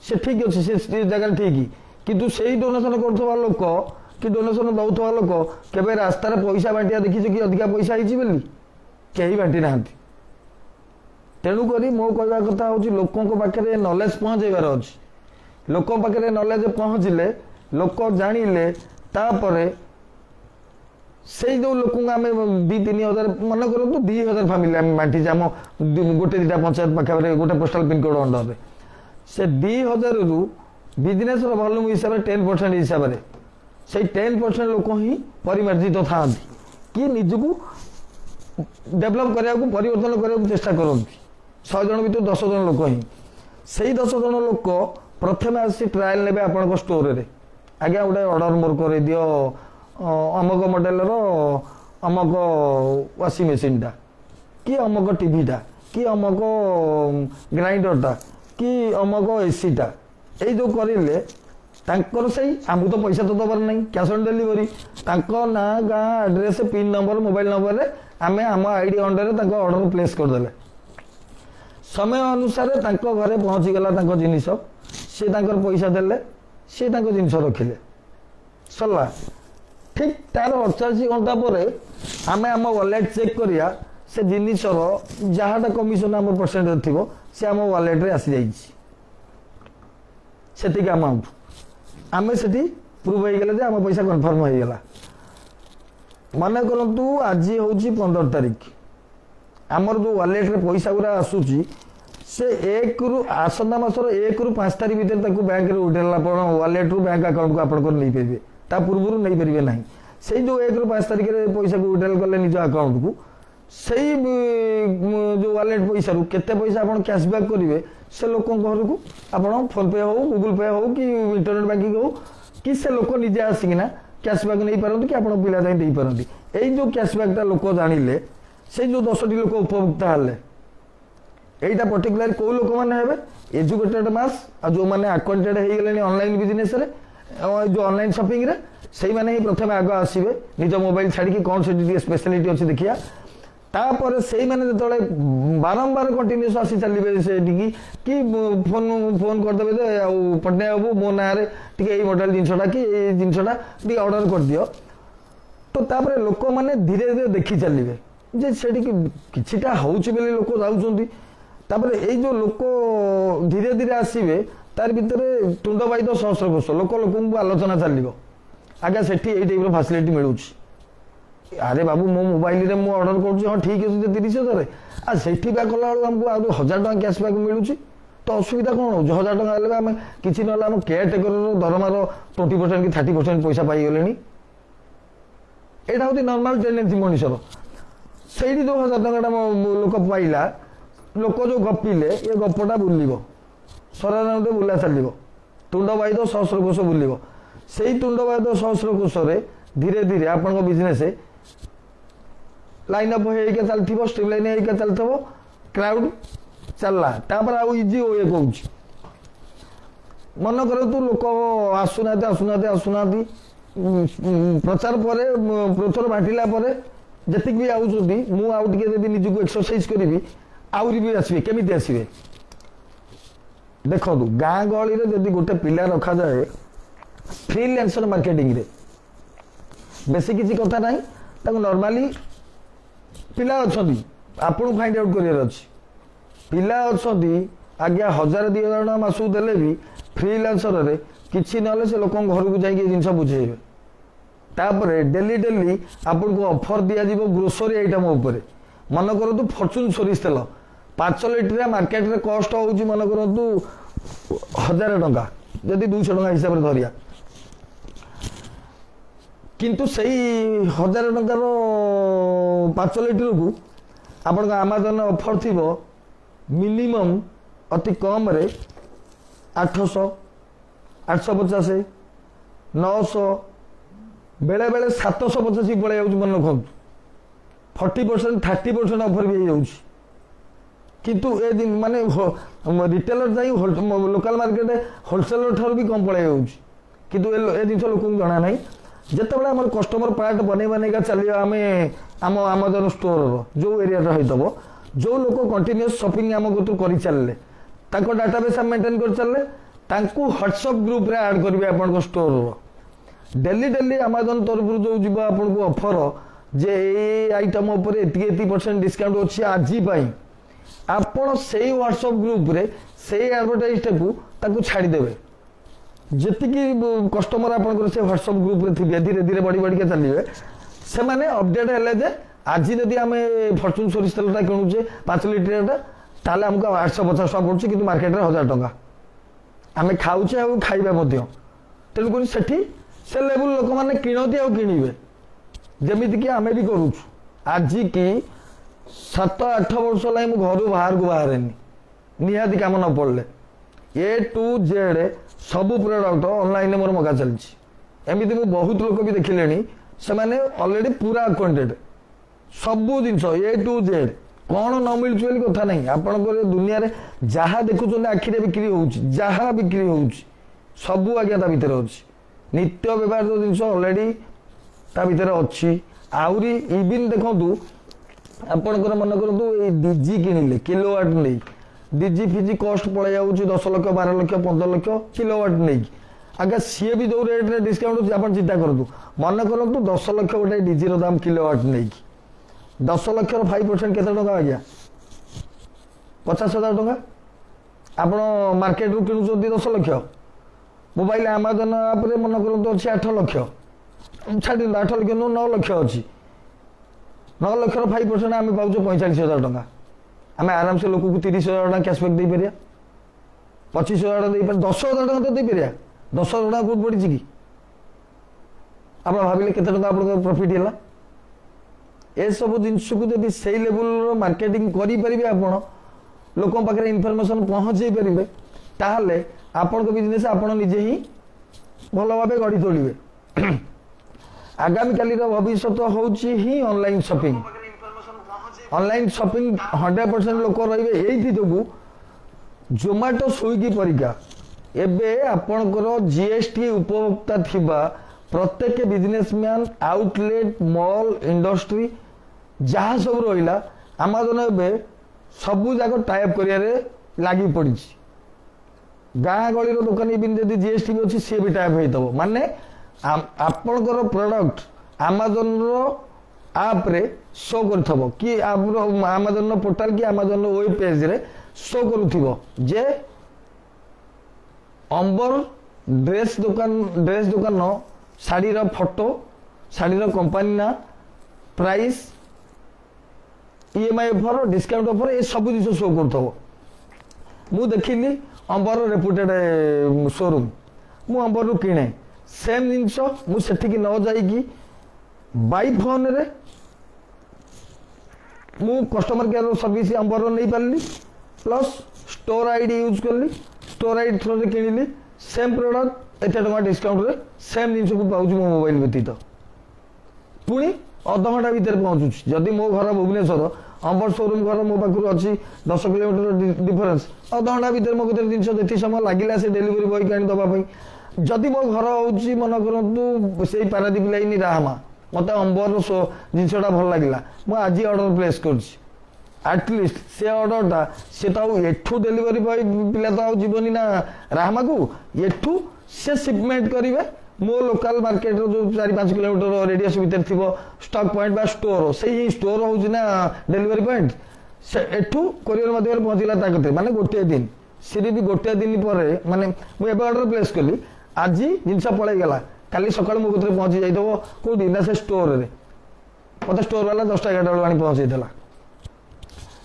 ସେ ଠିକ୍ ଅଛି, ସେ ଜାଗାରେ ଠିକ୍, କିନ୍ତୁ ସେଇ ଡୋନେସନ କରୁଥିବା ଲୋକ କି ଡୋନେସନ ଦେଉଥିବା ଲୋକ କେବେ ରାସ୍ତାରେ ପଇସା ବାଣ୍ଟିବା ଦେଖିଛୁ କି ଅଧିକା ପଇସା ହେଇଛି ବୋଲି? କେହି ବାଣ୍ଟି ନାହାନ୍ତି। ତେଣୁକରି ମୋ କହିବା କଥା ହେଉଛି, ଲୋକଙ୍କ ପାଖରେ ନଲେଜ ପହଞ୍ଚାଇବାର ଅଛି। ଲୋକଙ୍କ ପାଖରେ ନଲେଜ ପହଞ୍ଚିଲେ, ଲୋକ ଜାଣିଲେ, ତାପରେ ସେଇ ଯେଉଁ ଲୋକଙ୍କୁ ଆମେ 2-3 ହଜାର, ମନେ କରନ୍ତୁ 2,000 ଫ୍ୟାମିଲି ଆମେ ବାଣ୍ଟିଛେ ଆମ 1-2ଟା ପଞ୍ଚାୟତ ପାଖାପାଖି ଗୋଟେ ପୋଷ୍ଟାଲ ପିନକୋଡ୍ ଅଣ୍ଡରରେ। ସେ 2,000ରୁ ବିଜନେସର ଭଲ୍ୟୁମ୍ ହିସାବରେ 10% ହିସାବରେ ସେଇ 10% ଲୋକ ହିଁ ପରିମାର୍ଜିତ ଥାଆନ୍ତି କି ନିଜକୁ ଡେଭଲପ୍ କରିବାକୁ, ପରିବର୍ତ୍ତନ କରିବାକୁ ଚେଷ୍ଟା କରନ୍ତି। 100 ଜଣ ଭିତରୁ 10 ଜଣ ଲୋକ ହିଁ। ସେଇ 10 ଜଣ ଲୋକ ପ୍ରଥମେ ଆସି ଟ୍ରାଏଲ୍ ନେବେ ଆପଣଙ୍କ ଷ୍ଟୋରରେ। ଆଜ୍ଞା ଗୋଟେ ଅର୍ଡ଼ର ମୋର କରିଦିଅ ଅମକ ମଡେଲର ଅମକ ୱାସିଂ ମେସିନ୍ଟା କି ଅମକ ଟିଭିଟା କି ଅମକ ଗ୍ରାଇଣ୍ଡରଟା କି ଅମକ ଏସିଟା, ଏଇ ଯେଉଁ କରିଲେ ତାଙ୍କର ସେଇ, ଆମକୁ ତ ପଇସା ତ ଦେବାର ନାହିଁ, କ୍ୟାସ୍ ଅନ୍ ଡେଲିଭରି, ତାଙ୍କ ନାଁ, ଗାଁ, ଆଡ୍ରେସ୍, ପିନ୍ ନମ୍ବର, ମୋବାଇଲ ନମ୍ବରରେ ଆମେ ଆମ ଆଇଡି ଅଣ୍ଡରରେ ତାଙ୍କ ଅର୍ଡ଼ର ପ୍ଲେସ୍ କରିଦେଲେ। ସମୟ ଅନୁସାରେ ତାଙ୍କ ଘରେ ପହଞ୍ଚିଗଲା ତାଙ୍କ ଜିନିଷ, ସେ ତାଙ୍କର ପଇସା ଦେଲେ, ସେ ତାଙ୍କ ଜିନିଷ ରଖିଲେ, ସରିଲା। ଠିକ୍ ତାର 48 ଘଣ୍ଟା ପରେ ଆମେ ଆମ ୱାଲେଟ୍ ଚେକ୍ କରିବା, ସେ ଜିନିଷର ଯାହାଟା କମିଶନ ଆମ ପରସେଣ୍ଟରେ ଥିବ ସେ ଆମ ୱାଲେଟ୍ରେ ଆସିଯାଇଛି, ସେତିକି ଆମାଉଣ୍ଟ। ଆମେ ସେଠି ପ୍ରୁଭ୍ ହେଇଗଲା ଯେ ଆମ ପଇସା କନଫର୍ମ ହେଇଗଲା। ମନେ କରନ୍ତୁ ଆଜି ହେଉଛି 15 ତାରିଖ, ଆମର ଯେଉଁ ୱାଲେଟ୍ରେ ପଇସା ଗୁଡ଼ା ଆସୁଛି ସେ ଆସନ୍ତା ମାସର 1ରୁ 5 ତାରିଖ ଭିତରେ ତାକୁ ବ୍ୟାଙ୍କରେ ଉଠେଇଲା, ଆପଣ ୱାଲେଟ୍ରୁ ବ୍ୟାଙ୍କ ଆକାଉଣ୍ଟକୁ ଆପଣଙ୍କର ନେଇପାରିବେ, ତା ପୂର୍ବରୁ ନେଇପାରିବେ ନାହିଁ। ସେଇ ଯେଉଁ 1ରୁ 5 ତାରିଖରେ ପଇସାକୁ ୱିଡ୍ରଲ୍ କଲେ ନିଜ ଆକାଉଣ୍ଟକୁ, ସେଇ ଯେଉଁ ୱାଲେଟ୍ ପଇସାରୁ କେତେ ପଇସା ଆପଣ କ୍ୟାସବ୍ୟାକ୍ କରିବେ, ସେ ଲୋକଙ୍କ ଘରକୁ ଆପଣ ଫୋନ୍ପେ ହେଉ, ଗୁଗୁଲ୍ ପେ ହେଉ କି ଇଣ୍ଟରନେଟ୍ ବ୍ୟାଙ୍କିଂ ହେଉ, କି ସେ ଲୋକ ନିଜେ ଆସିକିନା କ୍ୟାସବ୍ୟାକ୍ ନେଇପାରନ୍ତି କି ଆପଣ ପିଲା ଯାଇ ଦେଇପାରନ୍ତି। ଏଇ ଯେଉଁ କ୍ୟାସବ୍ୟାକ୍ଟା ଲୋକ ଜାଣିଲେ, ସେଇ ଯେଉଁ 10ଟି ଲୋକ ଉପଭୋକ୍ତା ହେଲେ, এইটা পর্টিকুলার কেউ লোক মানে হবে এজুকেটেড মাস আর যে আক্ୱାন্টেড হয়ে গেলে অনলাইন বিজনেসরে যে অনলাইন শপিংরে সেইমানে হি প্রথমে আগ আসবে নিজ মোবাইল ছাড়িকি কোন সেটি স্পেশালিটি আছে দেখিয়া তারপরে সেইমানে যেতবে বারম্বার কন্টিনিউস আসি চালিবে সেটিকি কি ফোন ফোন করদেবে যে পটনায়ক বাবু মো নাঁরে টিকে এই মডেল জিনিসটা কি এই জিনিসটা টিকে অর্ডর করদিও তো তারপরে লোক মানে ধীরে ধীরে দেখি চালিবে যে সেটিকি কিছুটা হচ্ছে বলে লোক যাচ্ছেন তারপরে এই যে লোক ধীরে ধীরে আসবে তার ভিতরে তুণ্ড বাইদ সহস্রকোশ লোক লোক আলোচনা চালিব আজ্ঞা সেটি এই টাইপর ফ্যাসিলিটি মিলুছি আরে বাবু মো মোবাইল মু অর্ডর করছি হ্যাঁ ঠিক আছে 30,000 আর সেটি বা কলা বেড়ে আমি আর 1,000 টাকা ক্যাশব্যাক মিলুছি তো অসুবিধা কোণ হচ্ছে 1,000 টাকা হলে আমি কিছু নহলে আমার কেয়ারটেকর দরমার 20% কি 30% পয়সা পাইগলে এটা হচ্ছে নর্মাল টেন্ডেন্সি মনিষর সেইটি যে 1,000 টাকাটা লোক পাইলা लोक जो गपिले ये गपटा बुलिब सराउंड बुला चलो तुंडवाहित सहस्रकोश बुलिब से तुंडवाहित सहस्रकोश धीरे धीरे आपण बिजनेस लाइन अप होके चलती स्ट्रीम लाइन होके चलते क्राउड चलला आउ इजी ये कहूँ मन करतु लोक आसुना आसुना आसुना प्रचार पर प्रचार बांटिला जी भी आउटे निजी एक्सरसाइज करी आहरी भी आसवे केमी आसवे देखो गाँ गहली जदि गोटे पिला रखा जाए फ्रीलांसर मार्केटिंग रे बेसी किसी कथा ना नॉर्मली पिला अच्छा आपन फाइंड आउट करार अच्छी पिला अच्छा आज्ञा 1000-2000 मासू देले भी फ्रीलांसर रे किसी ना से लोक घर को जाइए जिन बुझेबे तापर डेली डेली आपन को ऑफर दिया जीवो ग्रोसरी आइटम ऊपर मन करतु फॉर्च्यून सोरिस तेल 5 लिटर मार्केट रे कॉस्ट होउची मन करतु 1000 टंका जदि 200 टंका हिसाब रे धरिया किंतु सही 1000 टंकार 5 लिटर को आपन अमेजन ऑफर थी मिनिमम अति कम रे 800 850 900 बेले बेले 750 पड़े जाऊँ मन रखु 40% 30% ऑफर भी हो किंतु ए दिन माने रिटेलर जाई लोकल मार्केट होलसेलर ठार भी कम पड़े जाऊँ किंतु ए जिन लोक जना ना जिते बड़े आम कस्टमर पार्ट बने बनेगा चलिए आम आम आमाजन स्टोर जो एरिया रहीदेव जो लोक कंटिन्यूअस शॉपिंग आम कतु कर चलले डाटाबेस मेंटेन कर चलले व्हाट्सएप ग्रुप रे ऐड करेंगे आप स्टोर डेली डेली अमेजन तरफ जो जीव आपको ऑफर जे ये आइटम उपर 80% डिस्काउंट अच्छी आज आपण से व्हाट्सएप ग्रुप रे से एडवर्टाइज टाकू छाड़देवे जी कस्टमर आपंकर से व्हाट्सएप ग्रुप रे थे धीरे धीरे बढ़ी बढ़ी के चलिए से मैंने अपडेट है आज जदि आम फॉर्च्यून सोरिस तेलटा किणुचे 5 लिटर ताले हमको 850 टका पड़ुचे कि मार्केट रे 1000 टका आम खाऊचे आ खाइबा तेणुक से लेवल लोक मैंने किणती आ किणवे जमीती कि आम भी करूँ आज की 7-8 वर्ष लाई घर बाहर को बाहर निहाती कम न पड़े ए टू जेड सबू प्रोडक्ट ऑनलाइन मोर मगा चलती एमती मुझे बहुत लोक भी देखिले से ऑलरेडी पूरा अक्वांटेड सबू जिन ए टू जेड कौन न मिलूँ कथा नहीं आपंकर दुनिया रे जहाँ देखुं आखिरे बिक्री हो जहाँ बिक्री हो सबू आज्ञा ता भर अच्छी नित्य व्यवहार जिन ऑलरेडी ता भर अच्छी आहरी इवन देखु आपंकर मन करूँ डीजी किणिले किलोवाट नहीं डीजी फिजी कस्ट पड़े जाऊँ 10 लाख 12 लाख 15 लाख किलोवाट नहीं आगे सी भी जो रेट डिस्काउंट आप चिंता करूँ मन करूँ 10 लाख गोटे डीजी दाम किलोवाट नहीं 10 लाख 5% केते टका आज्ञा 50,000 टका आप मार्केट रू किणुंट 10 लाख मोबाइल अमेजन आप मन करूँ अच्छे 8 लाख छाड़ी 8 लाख नु 9 लाख अच्छी 9 लाख 5% आम पाँच 45,000 टका आम आराम से लोक को 30,000 टका कैशबैक दे पारिया 25,000 टका 10,000 टका तो दे पारिया 10,000 टका कौट पड़ी कि आप भाविले केते टका आप प्रॉफिट है ए सब जिनस को जब से लेवल मार्केटिंग करें आप लोक पाखे इनफर्मेशन पहुँचे पारे ताहले आपण बिजनेस आपण निजे ही भल भाव गढ़ी तोड़े आगामी काली भविष्य होची ही ऑनलाइन शॉपिंग 100% लोक रही जो जोमाटो स्विगी परिका एबे आपणकर जीएसटी उपभोक्ता थिबा प्रत्येक बिजनेसमैन आउटलेट मॉल इंडस्ट्री जहाँ सब रहा अमेजन ए सबू जाक टाइप कर लगी पड़ी गाँ गली दुकान इवन जब जीएसटी भी अच्छी सी भी टाइप हो माने आपणकर प्रोडक्ट अमेजन आप रे शो कर कि अमेजन पोर्टाल कि अमेजन वेब पेज रे शो करुथिबो जे अंबर ड्रेस दुकान शाड़ी फोटो शाड़ी कंपनी ना price EMI offer discount offer ये सब जिन शो कर देखिली अंबर रेपुटेड शोरूम मु अंबर किणे सेम जिनस मुझे न जाइकी बाई फोन रे मु कस्टमर केयर सर्विस अंबर नहीं पार्ली प्लस स्टोर आईडी यूज कली स्टोर आईडी थ्रो किଣିଲି सेम प्रोडक्ट एत टका डिस्काउंट रे सेम जिनस को पाऊँ मो मोबाइल व्यतीत पुणी अध घंटा भितर पहुँचुची जदि मो घर भुवनेश्वर अंबर शोरूम घर मो पाखु अच्छी 10 किलोमीटर डिफरेन्स अध घंटा भितर मो कते जिनस जी समय लगिला से डेलीवरी बॉय के दवाई जदि मो घर हूँ मन करूँ से पारादीप लाइन राहमा मत अंबर जिनसा भल लगे मुझे आज ऑर्डर प्लेस करटलिस्ट से ऑर्डरटा सी तो एठू डेलीवरी बॉय पिला तो जीवनी ना राहमा को एठू से शिपमेंट करेंगे मो लोकल मार्केट जो 4-5 किलोमीटर रेडियस भितर थी स्टॉक पॉइंट स्टोर से ही स्टोर हूँ ना डेलीवरी पॉइंट से एठू कोरियर मध्यम पहुँचला ताकते माने गोटे दिन सी भी गोटे दिन पर माने मुझे ऑर्डर प्लेस कली आज जिनस पलैगला काली सकाल मो कत पहुँची जाइए कौटी ना से स्टोर रे मत स्टोर वाला 10टा 11टा बेलू पहुँचेला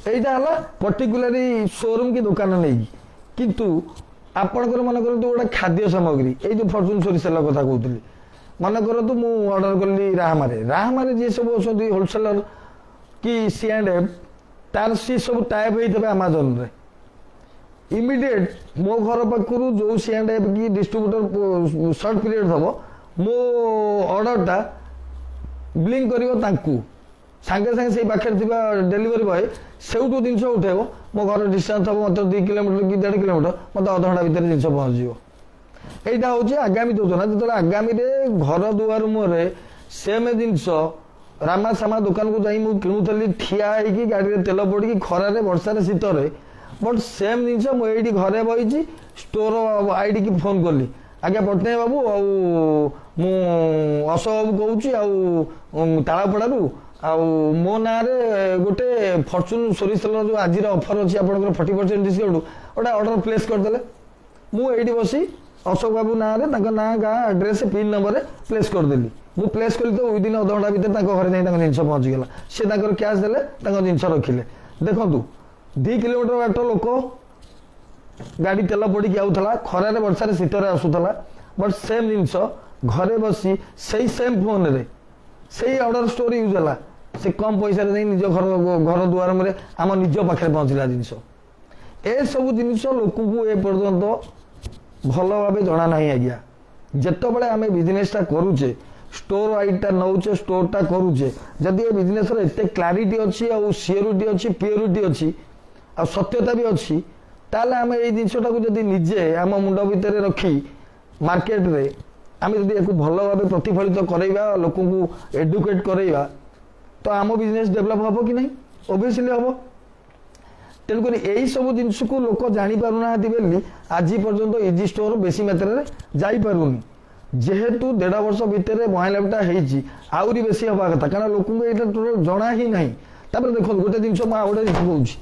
यहीटा है पर्टिकुलारी शोरूम की दुकान नहीं किंतु आपणकर मन करूँ गोटे खाद्य सामग्री ये जो फॉर्चून सोरिष तेल कथा कहती मन करूँ मुझे ऑर्डर कली राहमारे जी सब अच्छा होलसेलर कि C&F तार सी सब टाइप होते आमाजन रे इमिडिएट मो घर पाखु जो C&F कि डिस्ट्रीब्यूटर सर्ट पीरियड हम मो ऑर्डरटा ब्लिंक कर सांगे सांगे से पाखे डेलीवरी बॉय से जिनस उठेब मो घर डिस्टेंस हम मतलब 2 किलोमीटर कि 1.5 किलोमीटर मत अध घंटा भितर जिनस पहुँच यहाँ हूँ आगामी योजना जो आगामी घर दुआर मुहर सेम जिनस रामा सामा दुकान को जाई किणुली ठिया होगी गाड़ी तेल पड़ी खरारे वर्षार शीतर बट सेम जिनस मुझे घरे बही स्टोर आईडी की फोन कली आज्ञा पट्टनायक बाबू अशोक बाबू कहूँ तालापड़ू मो ना गोटे फॉर्चून सोरिष तेल जो आज ऑफर अच्छी आप 40% डिस्काउंट गोटे ऑर्डर प्लेस करदे मुझे बसी अशोक बाबू ना ना गाँ एड्रेस पिन नंबर प्लेस करदेली मु प्लेस कली तो विदिन अध घंटा भितर घर जाए जिन पहुँचीगला सी कैश देले जिन रखिले देखु 2 किलोमीटर बाट लोक गाड़ी तेल पड़ी आउला खरारे वर्षार शीतर आसूला बट सेम जिनस घरे बसी से सेम फोन रे से ऑर्डर स्टोर यूज है से कम पैसा निज घर दुआर में आम निज पाखे पहुँचला जिनस ए सब जिनस लोक पर्यंत भल भाव जना ना आज्ञा जिते आम बिजनेसटा करुचे स्टोर आईटा नौचे स्टोरटा करुचे जदि ये बिजनेस एत क्लारिटी अच्छी आ सियोरिटी अच्छी प्योरिटी अच्छी आ सत्यता भी अच्छी ताले आम ये जिनसटा जदि निजे आम मुंड भितर रखी मार्केट रे आम जब एक भल भाव प्रतिफलित करवा लोक एडुकेट करवा तो आम बिजनेस डेभलप हम कि नहीं ओबियसली हम तेणुक यही सब जिनस को लोक जापर ना बोली आज पर्यंत इजी स्टोर बेसी मात्रा जापरूनी जेहेतु 1.5 वर्ष भितर महालाभटा आहरी बेसी हवा कथा कारण लोक यहाँ जना ही ना देखो गोटे जिन गोटे जिन कौच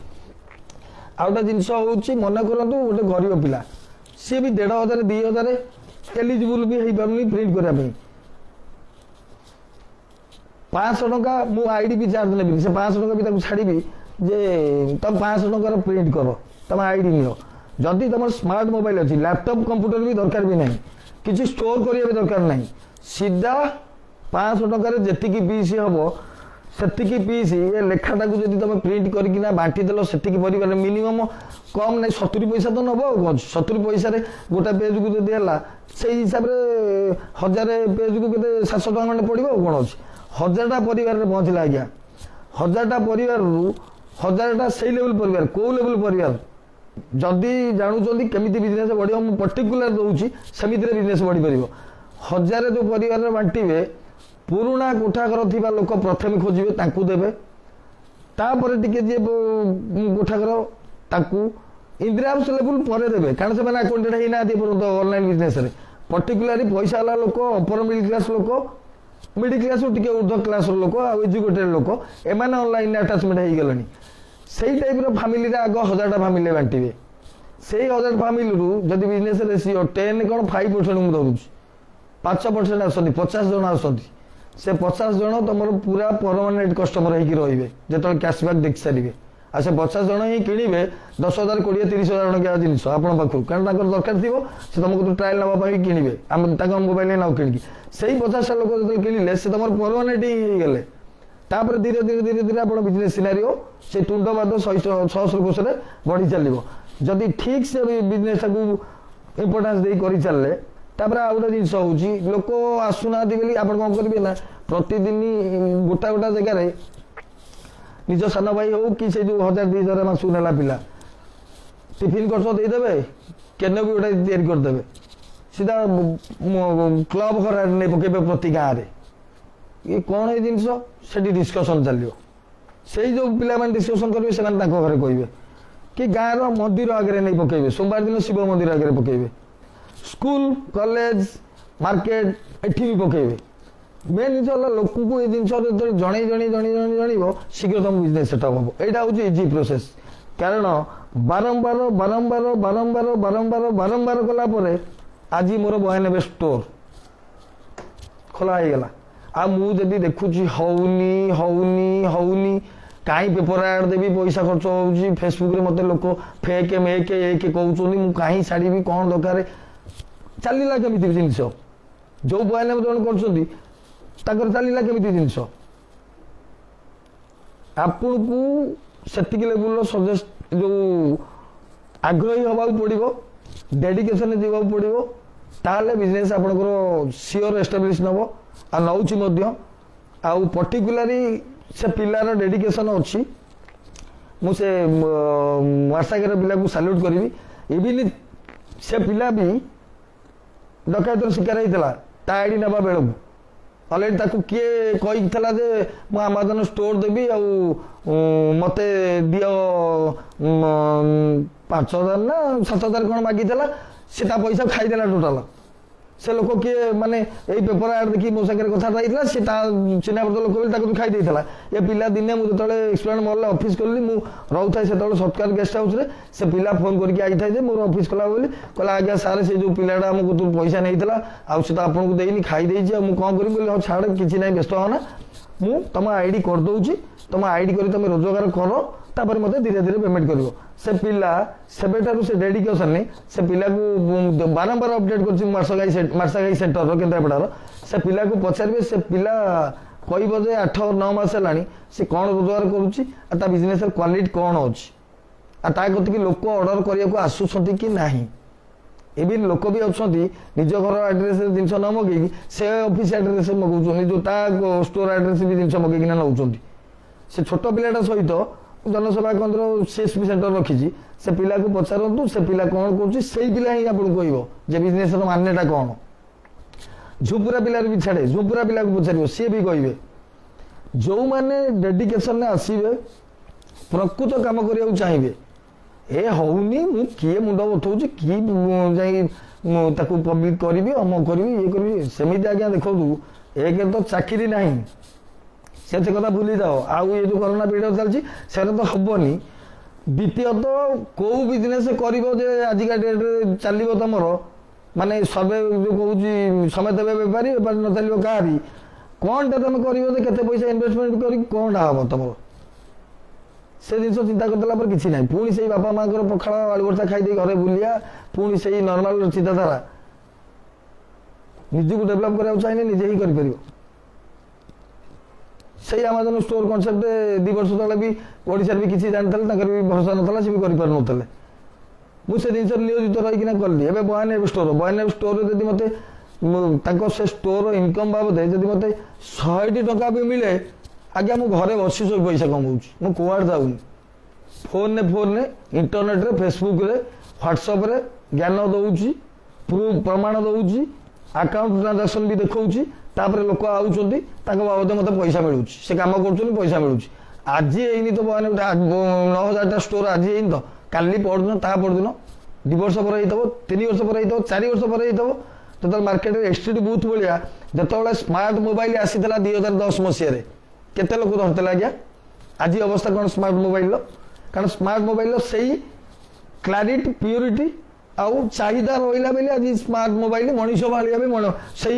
आउटा जिनस हूँ मन करूँ गोटे गरीब पिला सी भी 1,500 2,000 एलिजिबल भी हो पार प्रिंट करने 500 टका मु आईडी भी चार्ज नेबी से 500 टका भी छाड़ी जे तुम 500 टकार प्रिंट कर तुम आईडी नियो जदि तुम स्मार्ट मोबाइल अच्छी लैपटॉप कंप्यूटर भी दरकार भी नहीं किसी स्टोर करिया भी दरकार नहीं सीधा 500 टकार जेतिकी पीस हम सेतिकी पीस ये लेखाटा को जदि तुम प्रिंट करकिना बांटी देलो सेतिकी परिवार मिनिमम कम नहीं 70 पैसा तो नब कौन 70 पैसा गोटा पेज को जदि है से हिसाब से 1000 पेज को के 700 टका खंडे पड़ो कौन अच्छे 1000टा परिवार पहुँचला आज्ञा 1000टा परिवार 1000टा से लेवल परिवार कौ लेवल परिवार जदि जानूँ केमी बिजनेस बढ़ पर्टिकुलर दूसरी सेमिति बिजनेस बढ़ी पार 1000 जो परिवार बांटे पुराणा कोठा घर थी लोक प्रथम खोजे देवे तापर टे जी कोठा घर इंदिरा आवास लेवल पर देवे कारण से आकाउंटेड होना ऑनलाइन बिजनेस पर्टिकुलर पैसा वाला लोक अपर मिडिल क्लास लोक मिडिल क्लास टे ऊर्ध्व क्लास लोक एजुकेटेड लोक एम ऑनलाइन आटाचमेंट हो गले से टाइप फैमिली आग 1000टा फैमिली बांटे से 1000 फैमिली जब बिजनेस रेसियो 10 कौन 5% मुझे धरुच 5% आसती 50 जन आसती से 50 जन तुम पूरा परमानेंट कस्टमर हो जो कैशबैक देख सारे आ से 50 जन ही किणवे 10,000 20 30,000 टका जिनस आप पाखु कारण दरकार थी से तुमको ट्रायल नापी किणवे मोबाइल ना कि से 50टा लोक जो किणिले से तुम परमानेंट ही गले तापर धीरे धीरे धीरे धीरे आप बिजनेस सिनारियो से तुंडवाद सहस्र कोश बढ़ी चलो जदि ठीक से बिजनेस को इम्पोर्टान्स दे कर चलले तापर आ गोटे जिन हूँ लोक आसुना बोली आप कौन करेंगे ना प्रतिदिन गोटा गोटा जगार निज सान भाई हो कि से जो 1000-2000 मास नेला पिला टिफिन खर्च देदेवे केन भी गोटे तैयारी करदे सीधा क्लब घर नहीं पकेबे प्रति गाँव में ये कौन है जिनस से डिस्कसन चलो से जो पिला डिस्कसन करेंगे से घरे कहे कि गाँव मंदिर आगे नहीं पकेबे सोमवार दिन शिव मंदिर आगे पकेबे स्कूल कॉलेज मार्केट एठी भी पकेबे मेन जिन लोक को ये जिन जड़े जन शीघ्र तुम बिजनेस सेटअप हम यहाँ हूँ इजी प्रोसेस कारण बारंबार बारंबार बारंबार बारंबार बारंबार कला आज मोर 92 स्टोर खोला हो गला आ मुझे देखुची हौनी हौनी हौनी कहीं पेपर आड देवी पैसा खर्च हो फेसबुक रे मत लोक फेक मेक एक कहते मुझे कहीं छाड़ी कौन दरकार चलला केमी जिन जो बयान जन कर चलला केमी जिन आपन को से लेवल सजेस्ट जो आग्रही हवा पड़ो डेडिकेशन देवा पड़ो ताले बिजनेस आपंकर सियोर एस्टाब्लिश नब आ नौ आउ पर्टिकुलारी से पिलार डेडिकेशन अच्छी मुझे मार्सागर पिला को सैल्यूट करी इवन से पिला भी डकैतर शिकार होता ता आईडी नवा बेलू अलरेडी ताकू किए कही जे मु आमाजन स्टोर देवी मते दियो 5000 ना 7000 कौन मागी सी पैसा खाईदेला टोटाल से लोक किए माने यही पेपर आड देखिए मो सागर कथा सी चिन्ह लोक भी खाई देता ये पिला दिने मुझे जो एक्सप्लेन मॉल ऑफिस कली मुझे रोता से सत्कार गेस्ट हाउस रे से पिला फोन करके आई था मोर ऑफिस कला बोली कहला आज्ञा सारे से जो पिलाटा आमको तू पैसा नहीं आपको आपको देनी खाई मुझे कौन करी बोली हाँ छाड़ किसी ना व्यस्त होना मु तुम आईडी कर दूची तुम आईडी कर तुम रोजगार कर तापर मत धीरे धीरे पेमेंट कर से पिला सेबेटारू से डेडिकेशन नहीं से पिला को बारंबार अपडेट कर मार्सागाई सेंटर केन्द्रापड़ार से पिला को पचारे से पिला कह 8-9 मास है सी कौन रोजगार करुच्ची बिजनेस क्वालिटी कौन अच्छी कति लोक ऑर्डर करने को आसुंच कि ना इवन लोक भी अच्छा निज घर आड्रेस जिन न मगेगी से ऑफिस आड्रेस मगाऊँ जो स्टोर आड्रेस भी जिन मगेकिना नौ से छोट पिलाटा सहित जनसेवा केन्द्र सीएसपी सेंटर रखी से पिला को पचारतु से पिला कौन कर पिला ही आपको कह बिजनेस मान्यटा कौन झुपुरा पिलार भी छाड़े झुपुरा पिला को पचार सी भी कहे जो मैंने डेडिकेशन आसवे प्रकृत काम करने चाहिए ए होनी मु किए मुंड बथौची कि जाई पब्लिक करी अम करी ये करी सेमती आज्ञा देखो एक तो चाकरी ना से कथा भूली जाओ आउ ये जो कोरोना पीरियड चलती से तो हेनी द्वितीयत कौ बिजनेस कर आजिका डेट्रे चलो तुम माने सर्वे जो कहूँ समय देवे बेपारी बेपारी न चलो कहारी कौन तुम कर पैसा इन्वेस्टमेंट कर कौन हम तुम से जिन चिंता करदेला किसी ना पुणी से बापा माँ पखाड़ आलू भर्ता खाई घरे बुलिया पुणी से नॉर्मल चिंताधारा निजी को डेभलप करने चाहिए निजे ही कर से आमाजन स्टोर कनसेप्ट 2 वर्ष तले भी ओडिशा भी किसी जानते भी भरोसा नाला सी भी कर मुझे जिन नियोजित रही कली ए बयान स्टोर जब मत से स्टोर इनकम बाबद जब मत 100 टका भी मिले आज्ञा मु घरे बसी सब पैसा कमाऊँ मु कुआड़ जाऊनी फोन ने इंटरनेट रे फेसबुक रे व्हाट्सएप रे ज्ञान दौची प्रूफ प्रमाण दौची अकाउंट ट्रांजाक्शन भी देखौची तापर लोक आउचंती बाबद मत पैसा मिलूँ से कम कर पैसा मिलूँ आज यही तो बयान 9000 स्टोर आज यही तो काली परदिन ता परदिन 2 वर्ष पर 3 वर्ष पर 4 वर्ष पर जो मार्केट एक्सट्रीट बुथ भाया जो स्मार्ट मोबाइल आसी 2010 मसीह केते लोक धरते आज्ञा आज अवस्था कौन स्मार्ट मोबाइल कारण स्मार्ट मोबाइल से क्लारिटी प्यूरिटी आउ चाहिदा रहा बेले आज स्मार्ट मोबाइल मनीष भाया भी से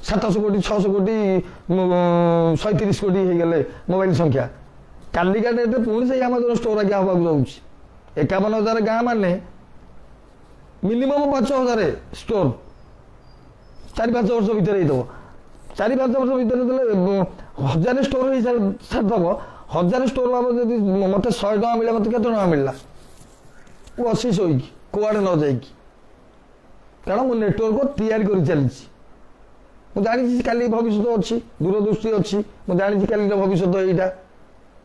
700 कोटी 600 कोटी 130 कोटी हो गले मोबाइल संख्या कालिका डेट में पुणी से आमाजन स्टोर आगे हवा जाऊँगी 51,000 गाँ माने मिनिमम 5,000 स्टोर 4-5 वर्ष भितर 4-5 वर्ष भितर 1000 स्टोर ही छाड़दब 1000 स्टोर बाबद जब मत 100 टका मिले मत केते टका मिलला वो 80 शोईकी कुआड़े न जाइकी कारण मो नेटवर्क को तैयारी कर चली ମୁଁ ଜାଣିଛି କାଲି ଭବିଷ୍ୟତ ଅଛି ଦୂରଦୃଷ୍ଟି ଅଛି ମୁଁ ଜାଣିଛି କାଲିର ଭବିଷ୍ୟତ ଏଇଟା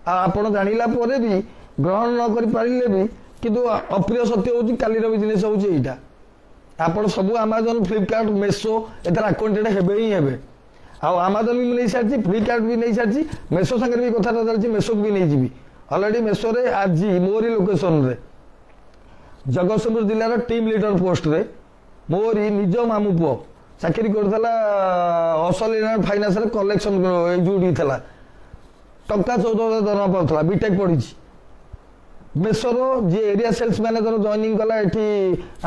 ଆଉ ଆପଣ ଜାଣିଲା ପରେ ବି ଗ୍ରହଣ ନ କରିପାରିଲେ ବି କିନ୍ତୁ ଅପ୍ରିୟ ସତ୍ୟ ହେଉଛି କାଲିର ବିଜନେସ୍ ହେଉଛି ଏଇଟା ଆପଣ ସବୁ ଆମାଜନ ଫ୍ଲିପକାର୍ଟ ମେସୋ ଏଥିରେ ଆକାଉଣ୍ଟେଡ୍ ହେବେ ହିଁ ହେବେ ଆଉ ଆମାଜନ ବି ନେଇସାରିଛି ଫ୍ଲିପକାର୍ଟ ବି ନେଇସାରିଛି ମେସୋ ସାଙ୍ଗରେ ବି କଥାଟା ଚାଲିଛି ମେସୋକୁ ବି ନେଇଯିବି ଅଲରେଡ଼ି ମେସୋରେ ଆଜି ମୋରି ଲୋକେସନରେ ଜଗତସିଂହପୁର ଜିଲ୍ଲାର ଟିମ୍ ଲିଡର ପୋଷ୍ଟରେ ମୋରି ନିଜ ମାମୁ ପୁଅ ଚାକିରି କରୁଥିଲା ଅସଲିନା ଫାଇନାନ୍ସରେ କଲେକ୍ସନ ଯୋଉଠି ଥିଲା ଟଙ୍କା 14,000 ଦରମା ପାଉଥିଲା ବିଟେକ୍ ପଢିଛି ମେସୋର ଯିଏ ଏରିଆ ସେଲ୍ସ ମ୍ୟାନେଜର ଜଏନିଂ କଲା ଏଠି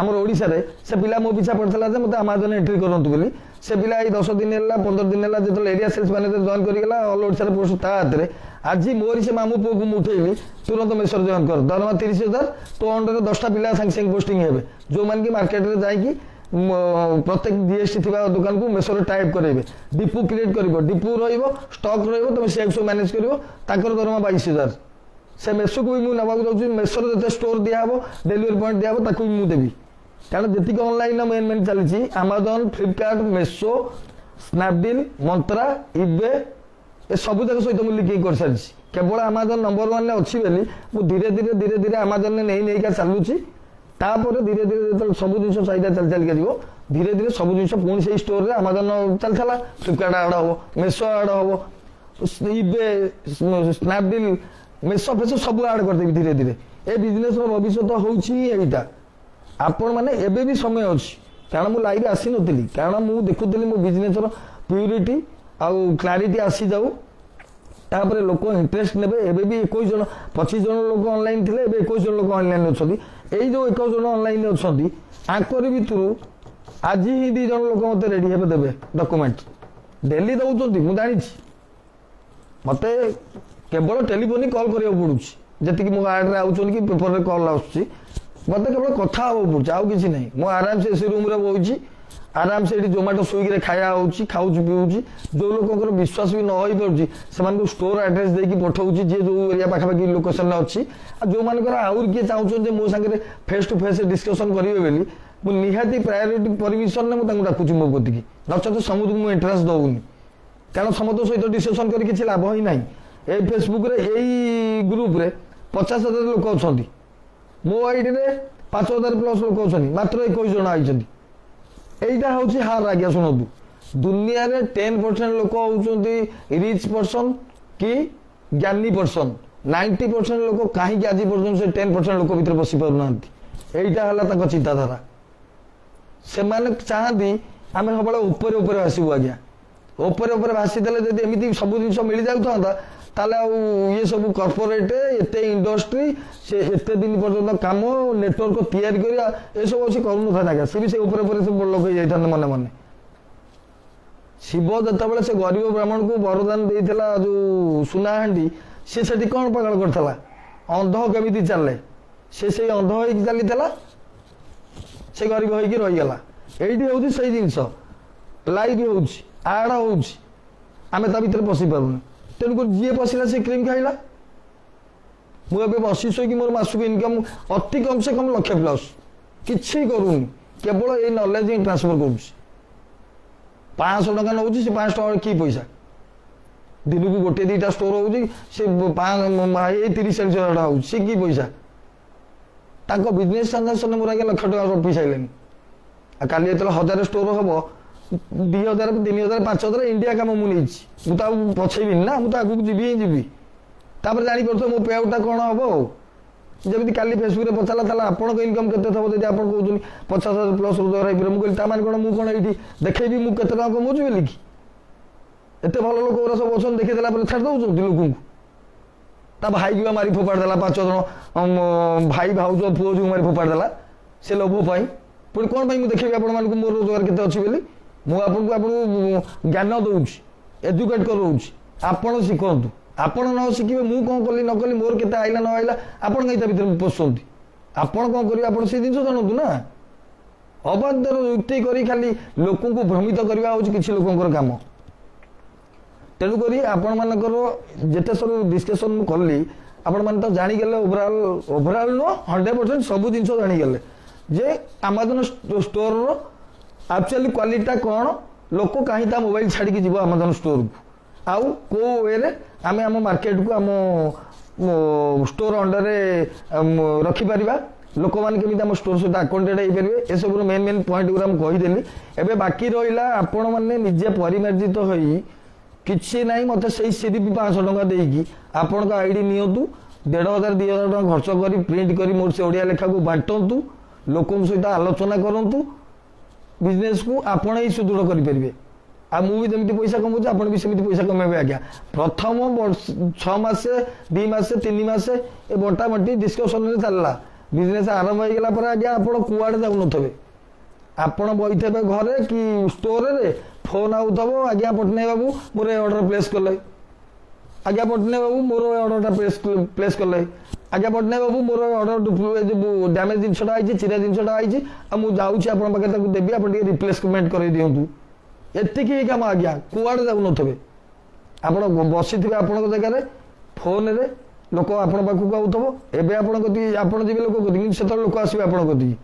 ଆମର ଓଡ଼ିଶାରେ ସେ ପିଲା ମୋ ପିଛା ପଡ଼ିଥିଲା ଯେ ମୋତେ ଆମାଜନ ଏଣ୍ଟ୍ରି କରନ୍ତୁ ବୋଲି ସେ ପିଲା ଏଇ 10 ଦିନ ହେଲା 15 ଦିନ ହେଲା ଯେତେବେଳେ ଏରିଆ ସେଲ୍ସ ମ୍ୟାନେଜର ଜଏନ୍ କରିଗଲା ଅଲ୍ ଓଡ଼ିଶାରେ ପୋଷ୍ଟ ତା ହାତରେ ଆଜି ମୋରି ସେ ମାମୁ ପୁଅକୁ ମୁଁ ଉଠେଇଲି ତୁରନ୍ତ ମେସୋର ଜଏନ୍ କର ଦରମା 30,000 ତୋ ଅଣ୍ଡରରେ 10ଟା ପିଲା ସାଙ୍ଗେ ସାଙ୍ଗେ ପୋଷ୍ଟିଂ ହେବେ ଯୋଉମାନେ କି ମାର୍କେଟରେ ଯାଇକି प्रत्येक जीएसटी थी दुकान को मेसोर टाइप करेंगे डिपो क्रिएट कर डिपो स्टॉक तुम सेल्स मैनेज कर दरमा 22,000 से मेसो को भी मुझे नवा चाहूँ मेसोर जो स्टोर दिहब डेलीवरी पॉइंट दिहब ताकू भी मुझे देवी कारण जी ऑनलाइन मेन मेन चली आमाजन फ्लिपकार्ट मेसो स्नैपडील मंत्रा इबे ए सब जाक सहित मुझे लिंकिंग कर सारी केवल आमाजन नंबर 1 अच्छी बोली मुझे धीरे धीरे आमाजन ने नहीं चलुची तापर धीरे धीरे जो सब जिन चाहिदा चल चल धीरे धीरे सब जिन पुणी से स्टोर रे आमाजन चलता फ्लिपकार्ट आड हम मेसो आड हम इबे स्नैपडील मेसो फेसो सब आड करदेवी धीरे धीरे ए बिजनेस भविष्य होता आपण मैंने एबे भी समय अच्छी कारण मुझे लाइव आसी नी कारण मुझे देखुली मो बिजनेस प्यूरिटी आउ क्लारिटी आसी जाऊ तापर लोक इंटरेस्ट ने एबे भी 21 जन 25 जन लोक ऑनलाइन थे 21 जन लोक ऑनलाइन अच्छा यही जो 21 जन ऑनलाइन अच्छा आंकर भितर आज ही 2 जन लोक मत रेडी हे देवे डॉक्यूमेंट डेली दौरान मुझे जानी मत केवल टेलीफोनिक कॉल करा पड़ू जी मो आड्रे आउन कि पेपर में कॉल आसूँ मत केवल कथा हाँ पड़े आउ कि नहीं मुझे आराम से रूम बोची आराम से जोमाटो स्विगी खाया होची खाऊँ पीऊँगी जो लोक विश्वास भी न हो पार्टी से स्टोर एड्रेस देकी पठाऊँगी जी जो एरिया पाखापाखि लोकेशन अच्छी जो मानकर आउर किए चाहूँ मो सागर फेस टू फेस डिस्कसन करेंगे बोली मुझे निहाती प्रायोरिटी परमिशन ने मुझे डाकुची मो कतिकी नचत समुद्र मुझे इंटरेस्ट दौनी कारण समस्त सहित डिस्कसन कर किसी लाभ ही ना ये फेसबुक यही ग्रुप रे 50,000 लोक अच्छा मो आईडी रे 5,000 प्लस लोक अच्छा मात्र 21 जन आई এইটা হচ্ছে হার আজ্ঞা শুনতু দুনিয়ারে 10% লোক হচ্ছেন রিচ पर्सन कि ज्ञानी पर्सन 90% लोक कहीं आज पर्यटन से 10% लोक भीतर बसी पार ना यहीटा है चिंताधारा से चाहती आम सब उपर उपर भाषू आज्ञा उपर उपर भाषीदे जब एमती सब जिन मिल जाता ये सब कॉर्पोरेट एते इंडस्ट्री से एते दिन पर्यटन काम नेटवर्क तैयारी कर सब अच्छी करूँ था सी भी से ऊपर बड़ लोक जाता मन मन शिव जो से गरीब ब्राह्मण को वरदान देता जो सुनाहांडी सी से कौन पागल करता अंध केमी चले से अंध हो चली से गरीब हो रहीगला ये हूँ से जिनस लाइव हो आड़ हो आम ता भर पशि पारूनी तेणुक जी पशिला से क्रीम खाइला मुझे बसी शोक मोर मासक इनकम अति कम से कम 1,00,000 प्लस किसी करूनी केवल ये नॉलेज ही ट्रांसफर कर 500 टका नौ 500 टका कि पैसा दिन को गोटे 2टा स्टोर हो 30-40 हजार हो कि पैसा बिजनेस ट्रांजाक्शन मोर आगे 1,00,000 टका रपी सारे काली जो 1000 स्टोर हम 2,000 3,000 5,000 इंडिया कम मुझे पछेबी ना मुझे आगे जी ही जी तापर जापर मो पे आउटा कौन हम जमी काली फेसबुक पचारा आपण इनकम के जब आप कहते 50,000 प्लस रोजगार हो मुझे कौन मुझे कौन ये देखेबी मुझे के कमाऊँ बोली कि एत भल लोक सब अच्छा देखीदेला छाड़ दौरान लोक ता भाई की मारी फोपाड़ देला 5 जन भाई भाउज पुओ जो मारी फोपाड़ देला से लोभ पाई पुणी कौन मुझे देखेबी आपण मोर रोजगार के अच्छी बोली मुझे ज्ञान दूसरी एजुकेट कराऊँ आपण शिखु आपण न शिखे मुझे कौन कली न कली मोर के आईला न आईला आपण कहीं भर पशुंट आपण कौन करेंगे आप से जिन जानतु ना अबाध्यर युक्ति कर खाली लोक भ्रमित करवा हूँ किसी लोकर कम तेणुक आपण मानकर जिते सब डिस्कसन कली आपण मैंने तो जानीगले ओभरऑल नुह 100% सब जिन जानीगले जे आमाजन स्टोर एक्चुअली क्वालिटी कौन लोक कहीं मोबाइल छाड़ी जीव आमाजन स्टोर को आउ को वे आम आम मार्केट को आम स्टोर अंडर रखिपर लोक मैंने केमी आम स्टोर सहित आकंटेड हो पारे ये सब मेन मेन पॉइंट गुरा कहीदेली एवं बाकी रहा आपण मैंने निजे परिमार्जित हो किसी ना मत से सीरीप 500 टंका देकी आपण आईडी नियंतु 1500 2000 टंका खर्च कर प्रिंट कर मोर से ओडिया लेखा को बांटतु लोक सहित आलोचना करूँ बिजनेस को आपण ही सुदृढ़ करेंगे आ मुझे पैसा कमाऊँ आप पैसा कमेबे आज्ञा प्रथम 6 मास 2 मास 3 मास ये बंटा बंटी डिस्कसन चलला बिजनेस आरंभ हो गला आज्ञा आप कुआड़े जाऊन थे आपण बही घरे कि स्टोर रे फोन आउथब आज्ञा पटनाय बाबू मोर ऑर्डर प्लेस कले आज्ञा पटनाय बाबू मोर ऑर्डर प्लेस कले आज्ञा पटनाय बाबू मोर ऑर्डर जो डैमेज जिनसा आई चिरा जिनसा आई मुझे आप देवी आप रिप्लेसमेंट कर दिंतु एतिक ही कम आज्ञा कुआड़े जाऊन थे आप बसी थे आपण जगह फोन रे लोक आपण पाखक आउथब एवं आप जी लोक कदी से लोक आसवे आपण कदी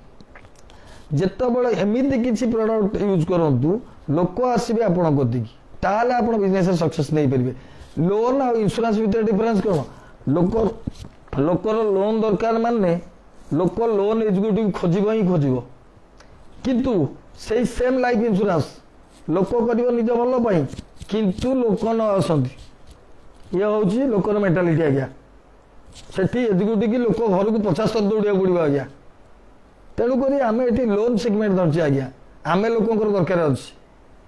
जितेबाला एमती किसी प्रोडक्ट यूज करूँ लोक आसवे आपण कदी ताले आप बिजनेस सक्सेस नहीं पारे लोन आ इंश्योरेंस भितर डिफरेंस कौन लोकर लोन दरकार माने लोक लोन एग्जीक्यूटिव खोजिब ही खोजिब किंतु से सेम लाइफ इंश्योरेंस लोक कर निज भल किंतु लोक न आसती ये हूँ लोकर मेंटालिटी आज्ञा सेठी एग्जीक्यूटिव की लोक घर को 50 थर दौड़ा पड़ो आज्ञा तेणुक आम ये लोन सेगमेंट धरचे आज्ञा आम लोक दरकार अच्छी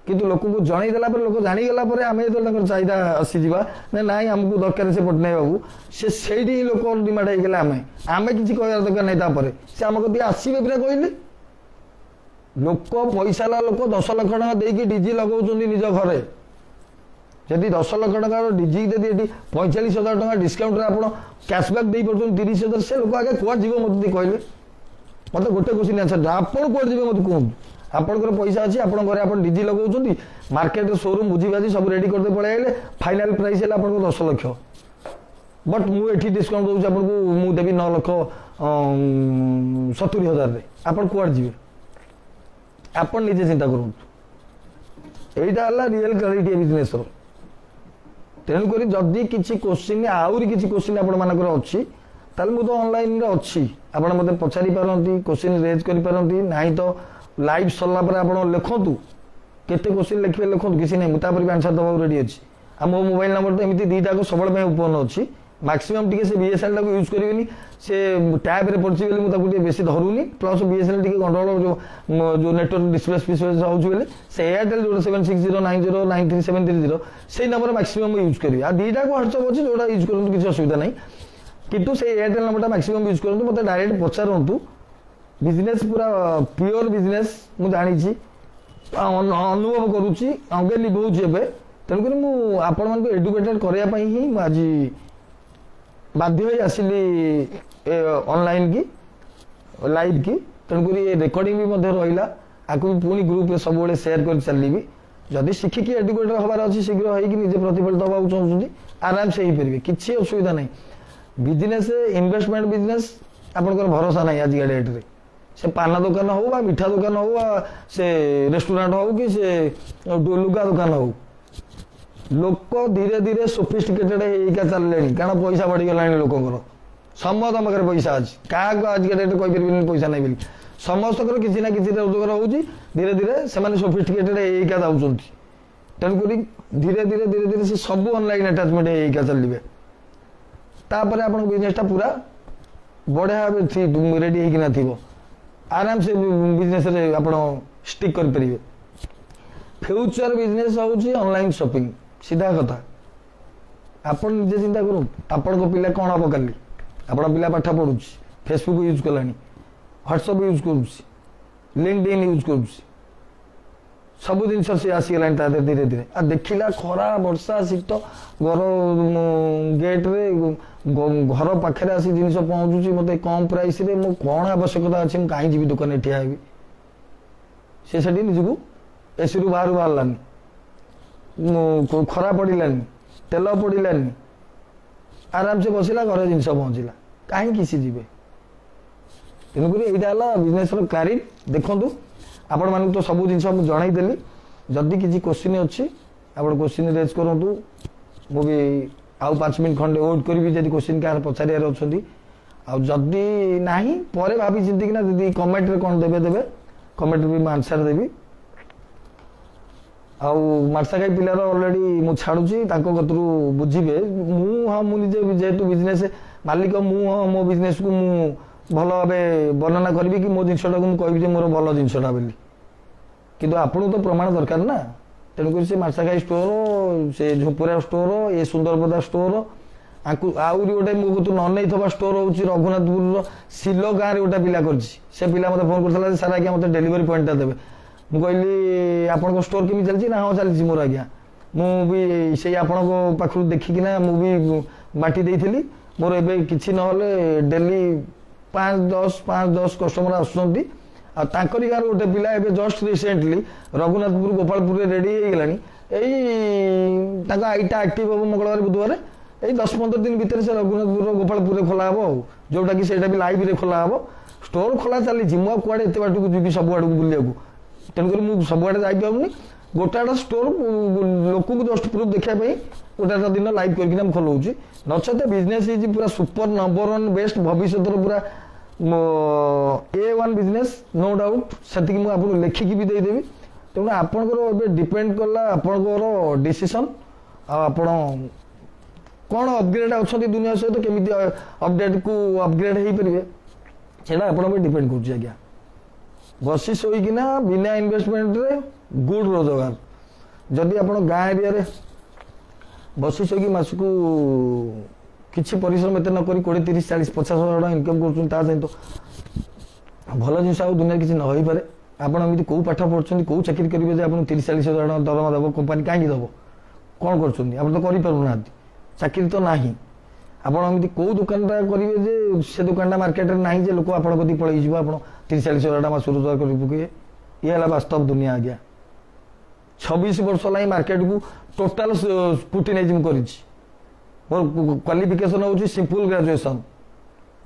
किंतु लोक को जनईदेला लोक जानीगला आम जो चाहिदा आसीजा ना आमको दरकार से पटनाय बाबू से लोक डिमांड होगा आम आम कि कह दरकार नहीं से आम कदी आसवे पूरा कहले लोक पैसा लोक 10 लाख टका देकी डीजी लगाउछन निज घरे जदि 10 लाख टका डीजी जदि 45,000 टका डिस्काउंट आप कैशबैक दे पार्छ 30,000 से लोक आगे कुआ जीव मत कहले मत गोटे क्वेश्चन आंसर आपड़ कुआ जीव मत कहूँ आपंकर पैसा अच्छी आप घरे आप डीजी लगाउछन मार्केट शोरूम बुझी बाजी सब रेडी करते पड़े फाइनाल प्राइस है आपको 10 लाख बट मुझे डिस्काउंट दूसरी आपको मुझे देवी 9 लाख 70,000 आप कुआड़ जी आप निजे चिंता करूँ यहाँ रियल क्वालिटी बिजनेस तेणुक जदि किसी क्वेश्चन आहरी किसी क्वेश्चन आपर अच्छी ताल मुझे तो ऑनलाइन अच्छी आप मत पचारि पारती क्वेश्चन रेज करें ना तो लाइव सरला आप लिखतु केते क्वेश्चन लिखे लिखतु किसी नहीं मुझे भी आंसर दबा रेडी अच्छी आ मो मोबाइल नंबर तो एमती दुईटा सब ओपन अच्छी मैक्सिमम टी से बीएसएनएल टाक यूज करी से टैब रे पड़ी मुझे बेसी धरूनी प्लस बीएसएनएल टी गंडगोल जो नेटवर्क डिस्प्ले स्पेस हो से एयरटेल जो 7609093730 से नंबर मैक्सिमम यूज करी आ दुईटा को व्हाट्सअप अच्छी जोड़ा यूज करूँ किसी असुविधा नहीं किंतु से एयरटेल नंबर मैक्सिमम यूज करूँ मत डायरेक्ट पचारतु बिजनेस पूरा प्योर बिजनेस मुझे जानी अनुभव करुच्ची अंगे लिभाऊे तेणुक मुझे एडुकेटेड करने ही आज बाध्य आसिली ऑनलाइन की लाइव की तेणुक रेकर्डिंग भी रहा आपको भी पुणी ग्रुप रे सब सेयार कर चलि जदि शिखिकी एडुकेटेड हबार अच्छी शीघ्र होजे प्रतिफलित हवा चाहते आराम से हो पारे किसी असुविधा नहीं बिजनेस इन्वेस्टमेंट बिजनेस आपंकर भरोसा नहीं आज डेट रे से पाना दुकान हो बा मिठा दुकान हो से रेस्टोरेंट हो कि से लुगा दुकान हो लोक धीरे धीरे सोफिस्टिकेटेड होगा चलने कारण पैसा बढ़ीगला लोकर समस्त पाखे पैसा अच्छी क्या आज डेट कहीपर पैसा नहीं बोली समस्त किसी ना किसी रोजगार हो धीरे धीरे से सोफिस्टिकेटेड होगा जाऊँच तेणुक धीरे धीरे धीरे धीरे से सब ऑनलाइन अटैचमेंट होगा चलिए तापर आप बिजनेसटा पूरा बढ़िया भाव रेडी होना थी आराम से बिजनेस आप स्टिक करेंगे फ्यूचर बिजनेस हूँ ऑनलाइन शॉपिंग सीधा कथा आपण निजे चिंता करूँ आपण पिला कौन हम काली आपण पिला पाठ पढ़ुँ Facebook use Kalani WhatsApp use करुँच LinkedIn use करुँच सब जिनस सी आसीगला धीरे धीरे आ देखला खरा वर्षा शीत घर गेट रे घर पाखे आसी जिन पहुँचुची मत कम प्राइस रे मो कौन आवश्यकता अच्छी कहीं जी दुकान ठिया से निजक एसी रु बाहर बाहरलानी ଖରା ପଡ଼ିଲାନି, ତେଲ ପଡ଼ିଲାନି, ଆରାମସେ ବସିଲା, ଘରେ ଜିନିଷ ପହଞ୍ଚିଲା, କାହିଁକି ସେ ଯିବେ? ତେଣୁକରି ଏଇଟା ହେଲା ବିଜନେସର କ୍ଲାରିଟି। ଦେଖନ୍ତୁ ଆପଣମାନଙ୍କୁ ତ ସବୁ ଜିନିଷ ମୁଁ ଜଣାଇଦେଲି। ଯଦି କିଛି କୋଶ୍ଚିନ୍ ଅଛି ଆପଣ କୋଶ୍ଚିନ୍ ରେଜ୍ କରନ୍ତୁ। ମୁଁ ବି ଆଉ 5 ମିନିଟ୍ ଖଣ୍ଡେ ୱେଟ୍ କରିବି ଯଦି କୋଶ୍ଚିନ୍ କାହାର ପଚାରିବାର ଅଛନ୍ତି। ଆଉ ଯଦି ନାହିଁ ପରେ ଭାବି ଚିନ୍ତିକିନା ଯଦି କମେଣ୍ଟରେ କ'ଣ ଦେବେ କମେଣ୍ଟରେ ବି ମୁଁ ଆନ୍ସର ଦେବି। ଆଉ ମାର୍ସାଘାଇ ପିଲାର ଅଲରେଡ଼ି ମୁଁ ଛାଡ଼ୁଛି, ତାଙ୍କ କତରୁ ବୁଝିବେ। ମୁଁ ନିଜେ ଯେହେତୁ ବିଜନେସ୍ ମାଲିକ, ମୋ ବିଜନେସ୍କୁ ମୁଁ ଭଲ ଭାବେ ବର୍ଣ୍ଣନା କରିବି କି ମୋ ଜିନିଷଟାକୁ ମୁଁ କହିବି ଯେ ମୋର ଭଲ ଜିନିଷଟା ବୋଲି। କିନ୍ତୁ ଆପଣଙ୍କୁ ତ ପ୍ରମାଣ ଦରକାର ନା। ତେଣୁକରି ସେ ମାର୍ସାଘାଇ ଷ୍ଟୋର, ସେ ଝୁମ୍ପୁରା ଷ୍ଟୋର, ଏ ସୁନ୍ଦରପଦା ଷ୍ଟୋର, ଆହୁରି ଗୋଟେ ମୋ କତରୁ ନ ନେଇଥିବା ଷ୍ଟୋର ହେଉଛି ରଘୁନାଥପୁରର ସିଲ ଗାଁରେ ଗୋଟେ ପିଲା କରିଛି। ସେ ପିଲା ମୋତେ ଫୋନ୍ କରିଥିଲା ଯେ ସାର୍ ଆଜ୍ଞା ମୋତେ ଡେଲିଭରି ପଏଣ୍ଟଟା ଦେବେ। ମୁଁ କହିଲି ଆପଣଙ୍କ ଷ୍ଟୋର କେମିତି ଚାଲିଛି? ନା ହଁ ଚାଲିଛି ମୋର ଆଜ୍ଞା। ମୁଁ ବି ସେଇ ଆପଣଙ୍କ ପାଖରୁ ଦେଖିକିନା ମୁଁ ବି ବାଣ୍ଟି ଦେଇଥିଲି। ମୋର ଏବେ କିଛି ନହେଲେ ଡେଲି 5-10 କଷ୍ଟମର ଆସୁଛନ୍ତି। ଆଉ ତାଙ୍କରି ଗାଁର ଗୋଟେ ପିଲା ଏବେ ଜଷ୍ଟ ରିସେଣ୍ଟଲି ରଘୁନାଥପୁର ଗୋପାଳପୁରରେ ରେଡ଼ି ହେଇଗଲାଣି। ଏଇ ତାଙ୍କ ଆଇଟା ଆକ୍ଟିଭ ହେବ ମଙ୍ଗଳବାର ବୁଧବାର, ଏଇ 10-15 ଦିନ ଭିତରେ ସେ ରଘୁନାଥପୁର ଗୋପାଳପୁରରେ ଖୋଲା ହେବ। ଆଉ ଯେଉଁଟାକି ସେଇଟା ବି ଲାଇଭରେ ଖୋଲା ହେବ। ଷ୍ଟୋର ଖୋଲା ଚାଲିଛି। ମୁଁ ଆଉ କୁଆଡ଼େ ଏତେ ବାଟକୁ ଯିବି ସବୁଆଡ଼କୁ ବୁଲିବାକୁ? ତେଣୁକରି ମୁଁ ସବୁଆଡ଼େ ଯାଇପାରୁନି। ଗୋଟାଟା ଷ୍ଟୋର ଲୋକଙ୍କୁ ଜଷ୍ଟ ପ୍ରୁଫ୍ ଦେଖିବା ପାଇଁ ଗୋଟାଟା ଦିନ ଲାଇଭ୍ କରିକିନା ମୁଁ ଖୋଲଉଛି। ନଚେତ ବିଜନେସ୍ ହେଇଛି ପୁରା ସୁପର ନମ୍ବର 1 ବେଷ୍ଟ, ଭବିଷ୍ୟତର ପୁରା A1 ବିଜନେସ୍ ନୋ ଡାଉଟ୍। ସେତିକି ମୁଁ ଆପଣଙ୍କୁ ଲେଖିକି ବି ଦେଇଦେବି। ତେଣୁ ଆପଣଙ୍କର ଏବେ ଡିପେଣ୍ଡ କଲା ଆପଣଙ୍କର ଡିସିସନ୍। ଆଉ ଆପଣ କ'ଣ ଅପଗ୍ରେଡ୍ ଅଛନ୍ତି ଦୁନିଆ ସହିତ, କେମିତି ଅପଗ୍ରେଡ୍ ହେଇପାରିବେ ସେଇଟା ଆପଣଙ୍କ ଉପରେ ଡିପେଣ୍ଡ କରୁଛି ଆଜ୍ଞା। ବସି ଶୋଇକିନା ବିନା ଇନଭେଷ୍ଟମେଣ୍ଟରେ ଗୁଡ୍ ରୋଜଗାର। ଯଦି ଆପଣ ଗାଁ ଏରିଆରେ ବସି ଶୋଇକି ମାସକୁ କିଛି ପରିଶ୍ରମ ଏତେ ନ କରି 20, 30, 40, 50 ହଜାର ଟଙ୍କା ଇନକମ୍ କରୁଛନ୍ତି, ତା ସହିତ ଭଲ ଜିନିଷ ଆଉ ଦୁନିଆରେ କିଛି ନ ହେଇପାରେ। ଆପଣ ଏମିତି କେଉଁ ପାଠ ପଢ଼ୁଛନ୍ତି, କେଉଁ ଚାକିରି କରିବେ ଯେ ଆପଣଙ୍କୁ 30, 40 ହଜାର ଟଙ୍କା ଦରମା ଦେବ କମ୍ପାନୀ? କାହିଁକି ଦେବ? କ'ଣ କରୁଛନ୍ତି? ଆପଣ ତ କରିପାରୁନାହାନ୍ତି, ଚାକିରି ତ ନାହିଁ। ଆପଣ ଏମିତି କେଉଁ ଦୋକାନଟା କରିବେ ଯେ ସେ ଦୋକାନଟା ମାର୍କେଟରେ ନାହିଁ ଯେ ଲୋକ ଆପଣଙ୍କ କତିକି ପଳେଇଯିବ, ଆପଣ 30, 40 ହଜାର ଟଙ୍କା ମାସକୁ ରୋଜଗାର କରି ପକେଇବେ? ଇଏ ହେଲା ବାସ୍ତବ ଦୁନିଆ ଆଜ୍ଞା। 26 ବର୍ଷ ଲାଗି ମାର୍କେଟକୁ ଟୋଟାଲ ସ୍କୁଟିନାଇଜିଂ କରିଛି। ମୋର କ୍ୱାଲିଫିକେସନ୍ ହେଉଛି ସିମ୍ପଲ୍ ଗ୍ରାଜୁଏସନ୍।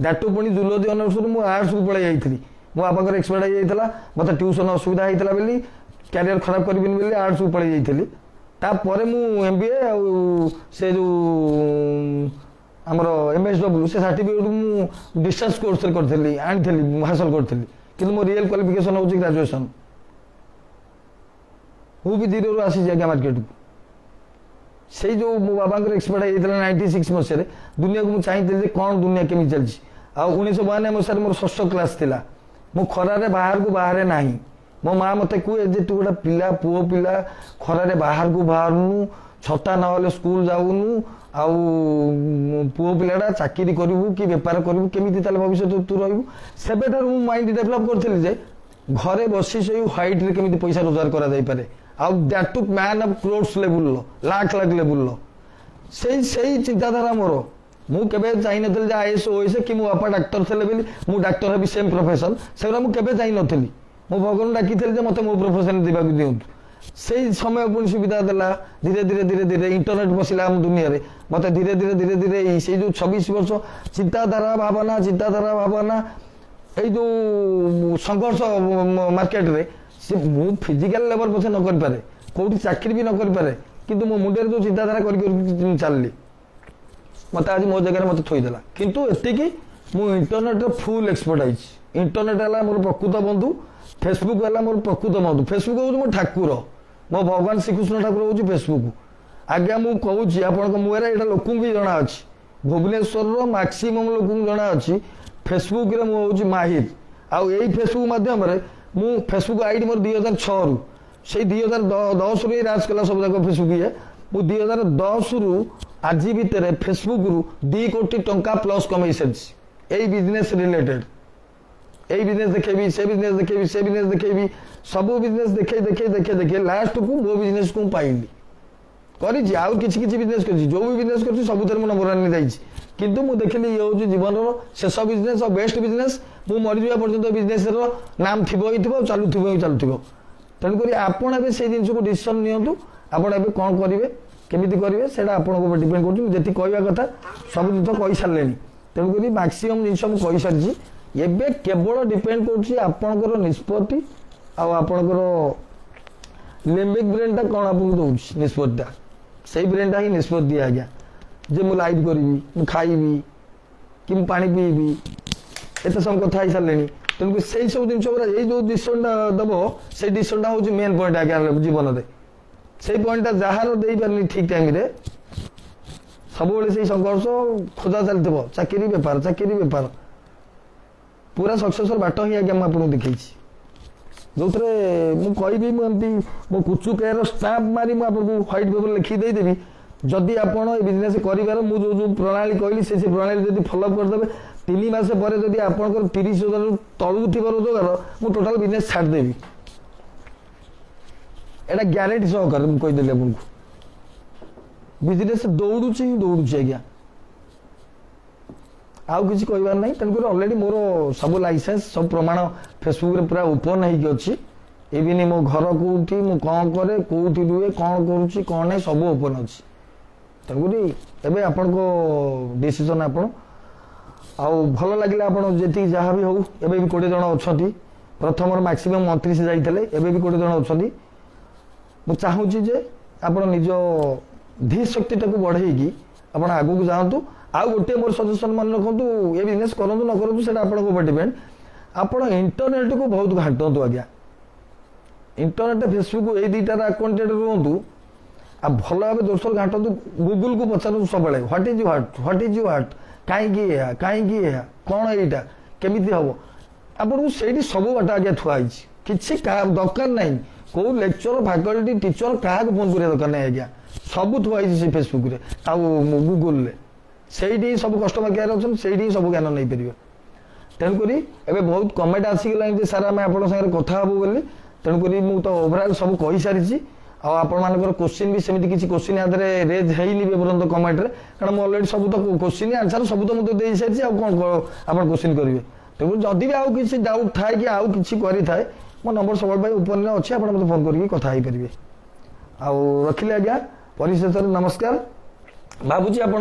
ଦ୍ୟାଟୁ ପୁଣି ଜୁଲୋଜି ଅନର୍ସରୁ ମୁଁ ଆର୍ଟ୍ସକୁ ପଳେଇ ଯାଇଥିଲି। ମୋ ବାପାଙ୍କର ଏକ୍ସପାର୍ଟ ହେଇଯାଇଥିଲା, ମୋତେ ଟ୍ୟୁସନ୍ ଅସୁବିଧା ହେଇଥିଲା ବୋଲି, କ୍ୟାରିୟର ଖରାପ କରିବିନି ବୋଲି ଆର୍ଟ୍ସକୁ ପଳେଇ ଯାଇଥିଲି। ତାପରେ ମୁଁ MBA ଆଉ ସେ ଯେଉଁ ଆମର MSW ସେ ସାର୍ଟିଫିକେଟ୍ ମୁଁ ଡିଷ୍ଟାନ୍ସ କୋର୍ସରେ କରିଥିଲି, ଆଣିଥିଲି, ହାସଲ କରିଥିଲି। କିନ୍ତୁ ମୋ ରିଏଲ୍ କ୍ୱାଲିଫିକେସନ୍ ହେଉଛି ଗ୍ରାଜୁଏସନ୍। ମୁଁ ବି ଜିରୋରୁ ଆସିଛି ଆଜ୍ଞା ମାର୍କେଟକୁ। ସେଇ ଯେଉଁ ମୋ ବାବାଙ୍କର ଏକ୍ସପାର୍ଟ ହେଇଯାଇଥିଲା 96 ମସିହାରେ, ଦୁନିଆକୁ ମୁଁ ଚାହିଁଥିଲି ଯେ କ'ଣ ଦୁନିଆ କେମିତି ଚାଲିଛି। ଆଉ 1992 ମସିହାରେ ମୋର 6ଷ କ୍ଲାସ୍ ଥିଲା। ମୁଁ ଖରାରେ ବାହାରକୁ ବାହାରେ ନାହିଁ। ମୋ ମା ମୋତେ କୁହେ ଯେ ତୁ ଗୋଟେ ପିଲା, ପୁଅ ପିଲା, ଖରାରେ ବାହାରକୁ ବାହାରୁନୁ, ଛତା ନହେଲେ ସ୍କୁଲ ଯାଉନୁ, ଆଉ ପୁଅ ପିଲାଟା ଚାକିରି କରିବୁ କି ବେପାର କରିବୁ, କେମିତି ତାହେଲେ ଭବିଷ୍ୟତ ତୁ ରହିବୁ? ସେବେଠାରୁ ମୁଁ ମାଇଣ୍ଡ ଡେଭଲପ୍ କରିଥିଲି ଯେ ଘରେ ବସି ସେଇ ହ୍ୱାଇଟ୍ରେ କେମିତି ପଇସା ରୋଜଗାର କରାଯାଇପାରେ। ଆଉ that to man of crores ଲେବୁଲ୍ର, ଲାଖ ଲେବୁଲ୍ର ସେଇ ଚିନ୍ତାଧାରା ମୋର। ମୁଁ କେବେ ଚାହିଁନଥିଲି ଯେ IAS OAS କି ମୋ ବାପା ଡାକ୍ତର ଥିଲେ ବୋଲି ମୁଁ ଡାକ୍ତର ହେବି, ସେମ୍ ପ୍ରଫେସନ୍, ସେଗୁଡ଼ା ମୁଁ କେବେ ଚାହିଁନଥିଲି। ମୁଁ ଭଗବାନଙ୍କୁ ଡାକିଥିଲି ଯେ ମୋତେ ମୋ ପ୍ରଫେସନ୍ ଦେବାକୁ ଦିଅନ୍ତୁ। ସେଇ ସମୟ ପୁଣି ସୁବିଧା ଦେଲା। ଧୀରେ ଧୀରେ ଇଣ୍ଟରନେଟ୍ ବସିଲା ଆମ ଦୁନିଆରେ। ମୋତେ ଧୀରେ ଧୀରେ ସେଇ ଯେଉଁ 26 ବର୍ଷ ଚିନ୍ତାଧାରା ଭାବନା ଏଇ ଯେଉଁ ସଂଘର୍ଷ ମାର୍କେଟରେ, ସେ ମୁଁ ଫିଜିକାଲ ଲେବର ପଛେ ନ କରିପାରେ, କେଉଁଠି ଚାକିରି ବି ନ କରିପାରେ, କିନ୍ତୁ ମୋ ମୁଣ୍ଡରେ ଯେଉଁ ଚିନ୍ତାଧାରା କରି ଚାଲିଲି, ମୋତେ ଆଜି ମୋ ଜାଗାରେ ମୋତେ ଥୋଇଦେଲା। କିନ୍ତୁ ଏତିକି, ମୁଁ ଇଣ୍ଟରନେଟ୍ର ଫୁଲ୍ ଏକ୍ସପର୍ଟ ହେଇଛି। ଇଣ୍ଟରନେଟ୍ ହେଲା ମୋର ପ୍ରକୃତ ବନ୍ଧୁ, ଫେସବୁକ୍ ହେଲା ମୋର ପ୍ରକୃତ ବନ୍ଧୁ। ଫେସବୁକ୍ ହେଉଛି ମୋ ଠାକୁର, ମୋ ଭଗବାନ ଶ୍ରୀକୃଷ୍ଣ ଠାକୁର ହେଉଛି ଫେସବୁକ୍। ଆଜ୍ଞା ମୁଁ କହୁଛି ଆପଣଙ୍କ ମୁହଁରେ, ଏଇଟା ଲୋକଙ୍କୁ ବି ଜଣାଅଛି, ଭୁବନେଶ୍ୱରର ମ୍ୟାକ୍ସିମମ୍ ଲୋକଙ୍କୁ ଜଣାଅଛି ଫେସବୁକ୍ରେ ମୁଁ ହେଉଛି ମାହିର। ଆଉ ଏଇ ଫେସବୁକ୍ ମାଧ୍ୟମରେ ମୁଁ ଫେସବୁକ୍ ଆଇଡି ମୋର 2006ରୁ, ସେଇ 2010ରୁ ହିଁ ରାଜ କଲା ସବୁଯାକ ଫେସବୁକ୍ ଇଏ। ମୁଁ 2010ରୁ ଆଜି ଭିତରେ ଫେସବୁକ୍ରୁ 2 କୋଟି ଟଙ୍କା ପ୍ଲସ୍ କମେଇ ସାରିଛି। ଏଇ ବିଜନେସ୍ ରିଲେଟେଡ୍, ଏଇ ବିଜନେସ୍ ଦେଖେଇବି, ସେ ବିଜନେସ୍ ଦେଖେଇବି, ସେ ବିଜନେସ୍ ଦେଖେଇବି, ସବୁ ବିଜନେସ୍ ଦେଖେଇ ଲାଷ୍ଟକୁ ମୋ ବିଜନେସ୍କୁ ମୁଁ ପାଇଲି। କରିଛି ଆଉ କିଛି ବିଜନେସ୍ କରିଛି, ଯେଉଁ ବି ବିଜନେସ୍ କରିଛି ସବୁଥିରେ ମୁଁ ନମ୍ବର ଆଣି ଯାଇଛି। କିନ୍ତୁ ମୁଁ ଦେଖିଲି ଇଏ ହେଉଛି ଜୀବନର ଶେଷ ବିଜନେସ୍ ଆଉ ବେଷ୍ଟ ବିଜନେସ୍। ମୁଁ ମରିଯିବା ପର୍ଯ୍ୟନ୍ତ ବିଜନେସ୍ର ନାମ ଥିବ ହିଁ ଥିବ, ଚାଲୁଥିବ ହିଁ ଚାଲୁଥିବ। तेणुक आपड़ ए से जिन को डिसीजन नियंतु आपड़ ए कौन करेंगे केमी करेंगे से डिपेंड कर कहवा कथा सब जिन कही सारे तेणुक मैक्सीमम जिन मुझे सारी एवं केवल डिपेंड कर निष्पत्ति आपणकर लिम्बिक ब्रेन टा कौन आपको दौर निष्पत्तिटा से ब्रेन टा ही निष्पत्ति आज्ञा जे मुझे लाइट करी मुझे खाइबी कि पा पीबी एत सब कथा सारे तेणुक से सब जिन जो डिसीजनटा दब से डिसीजनटा हूँ मेन पॉइंट आज्ञा जीवन में से पॉइंटा जार दे पारे ठीक टाइम सब से संघर्ष खोजा चलती चाकरी बेपार पूरा सक्सेसर बाट ही आज्ञा मुझे देखी जो मुझे मो कुचु केयर स्टाम्प मारी मुझे व्हाइट पेपर लिखिदेदेवी जदि आपड़ ये बिजनेस कर जो प्रणाली कहली से प्रणाली जब फॉलोअप करदे 3 मास पर जब आपंकर 30,000 तलू थी रोजगार मुझे टोटाल बिजनेस छाड़देवी एटा ग्यारंटी सहकार कहीदेली आपको बिजनेस दौड़ुची ही दौड़ुची आज्ञा आउ किसी कहबार ना तेणुक अलरेडी मोर सब लाइसेंस सब प्रमाण फेसबुक रे पूरा ओपन होगी इवन मो घर कौटी मु कौन करे कौटी रुए कौन करुच्ची कौन नहीं सब ओपन अच्छी तेणुक एवं आपण को डिसीजन आपण आउ भल लगे आप जी जहाँ भी हूँ एवं 20 जन अच्छा प्रथम मैक्सीमम 29 जाते एवं भी 20 जन अच्छा मुझे चाहूँगी जे आप निज धी शक्ति टाक बढ़ेगी आप आगू को जातु आउ गोटे मोर सजेसन मन रखु ये बिजनेस करूँ न करूँ से ऊपर डिपेंड आप इंटरनेट को बहुत घाटतु आज्ञा इंटरनेट फेसबुक ये दुईटार अकाउंटेड रुहतु आ भल भाव दोसर घाटतु गूगल को पचारू सब व्हाट इज यू हार्ट कहीं कौन यहाँ केमी हम आपको से सब बाट आज्ञा थुआई किसी दरकार ना कौ लेक्चर फैकल्टी टीचर क्या फोन कर दरकार नहीं आज्ञा सब थुआई से फेसबुक गूगल से सब कस्टमर केयर अच्छा से सब ज्ञान नहीं पारे तेणुक एवं बहुत कमेंट आसीगला सारा आम आप कथा हबू बोली तेणुक मुझे तो ओभरऑल सब कही सारी आपर क्वेश्चन भी सेमती किसी क्वेश्चन आधार रेज होनी पर्यटन कमेंट कारण मुझे अलरेडी सब तो क्वेश्चन आंसर सब तो मुझे दे सारी कौन आप क्वेश्चन करेंगे तेणु जदि भी आउ किसी डाउट थाए कि आउ किसी करें मो नंबर सब ओपन अच्छे आप मतलब फोन करके कथा हो पारे आउ रखिले आज्ञा परिशेष नमस्कार भावुची आपण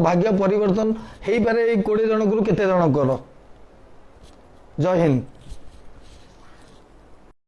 भाग्य परिवर्तन हो पारे 20 जन को केते जन कर जय हिंद।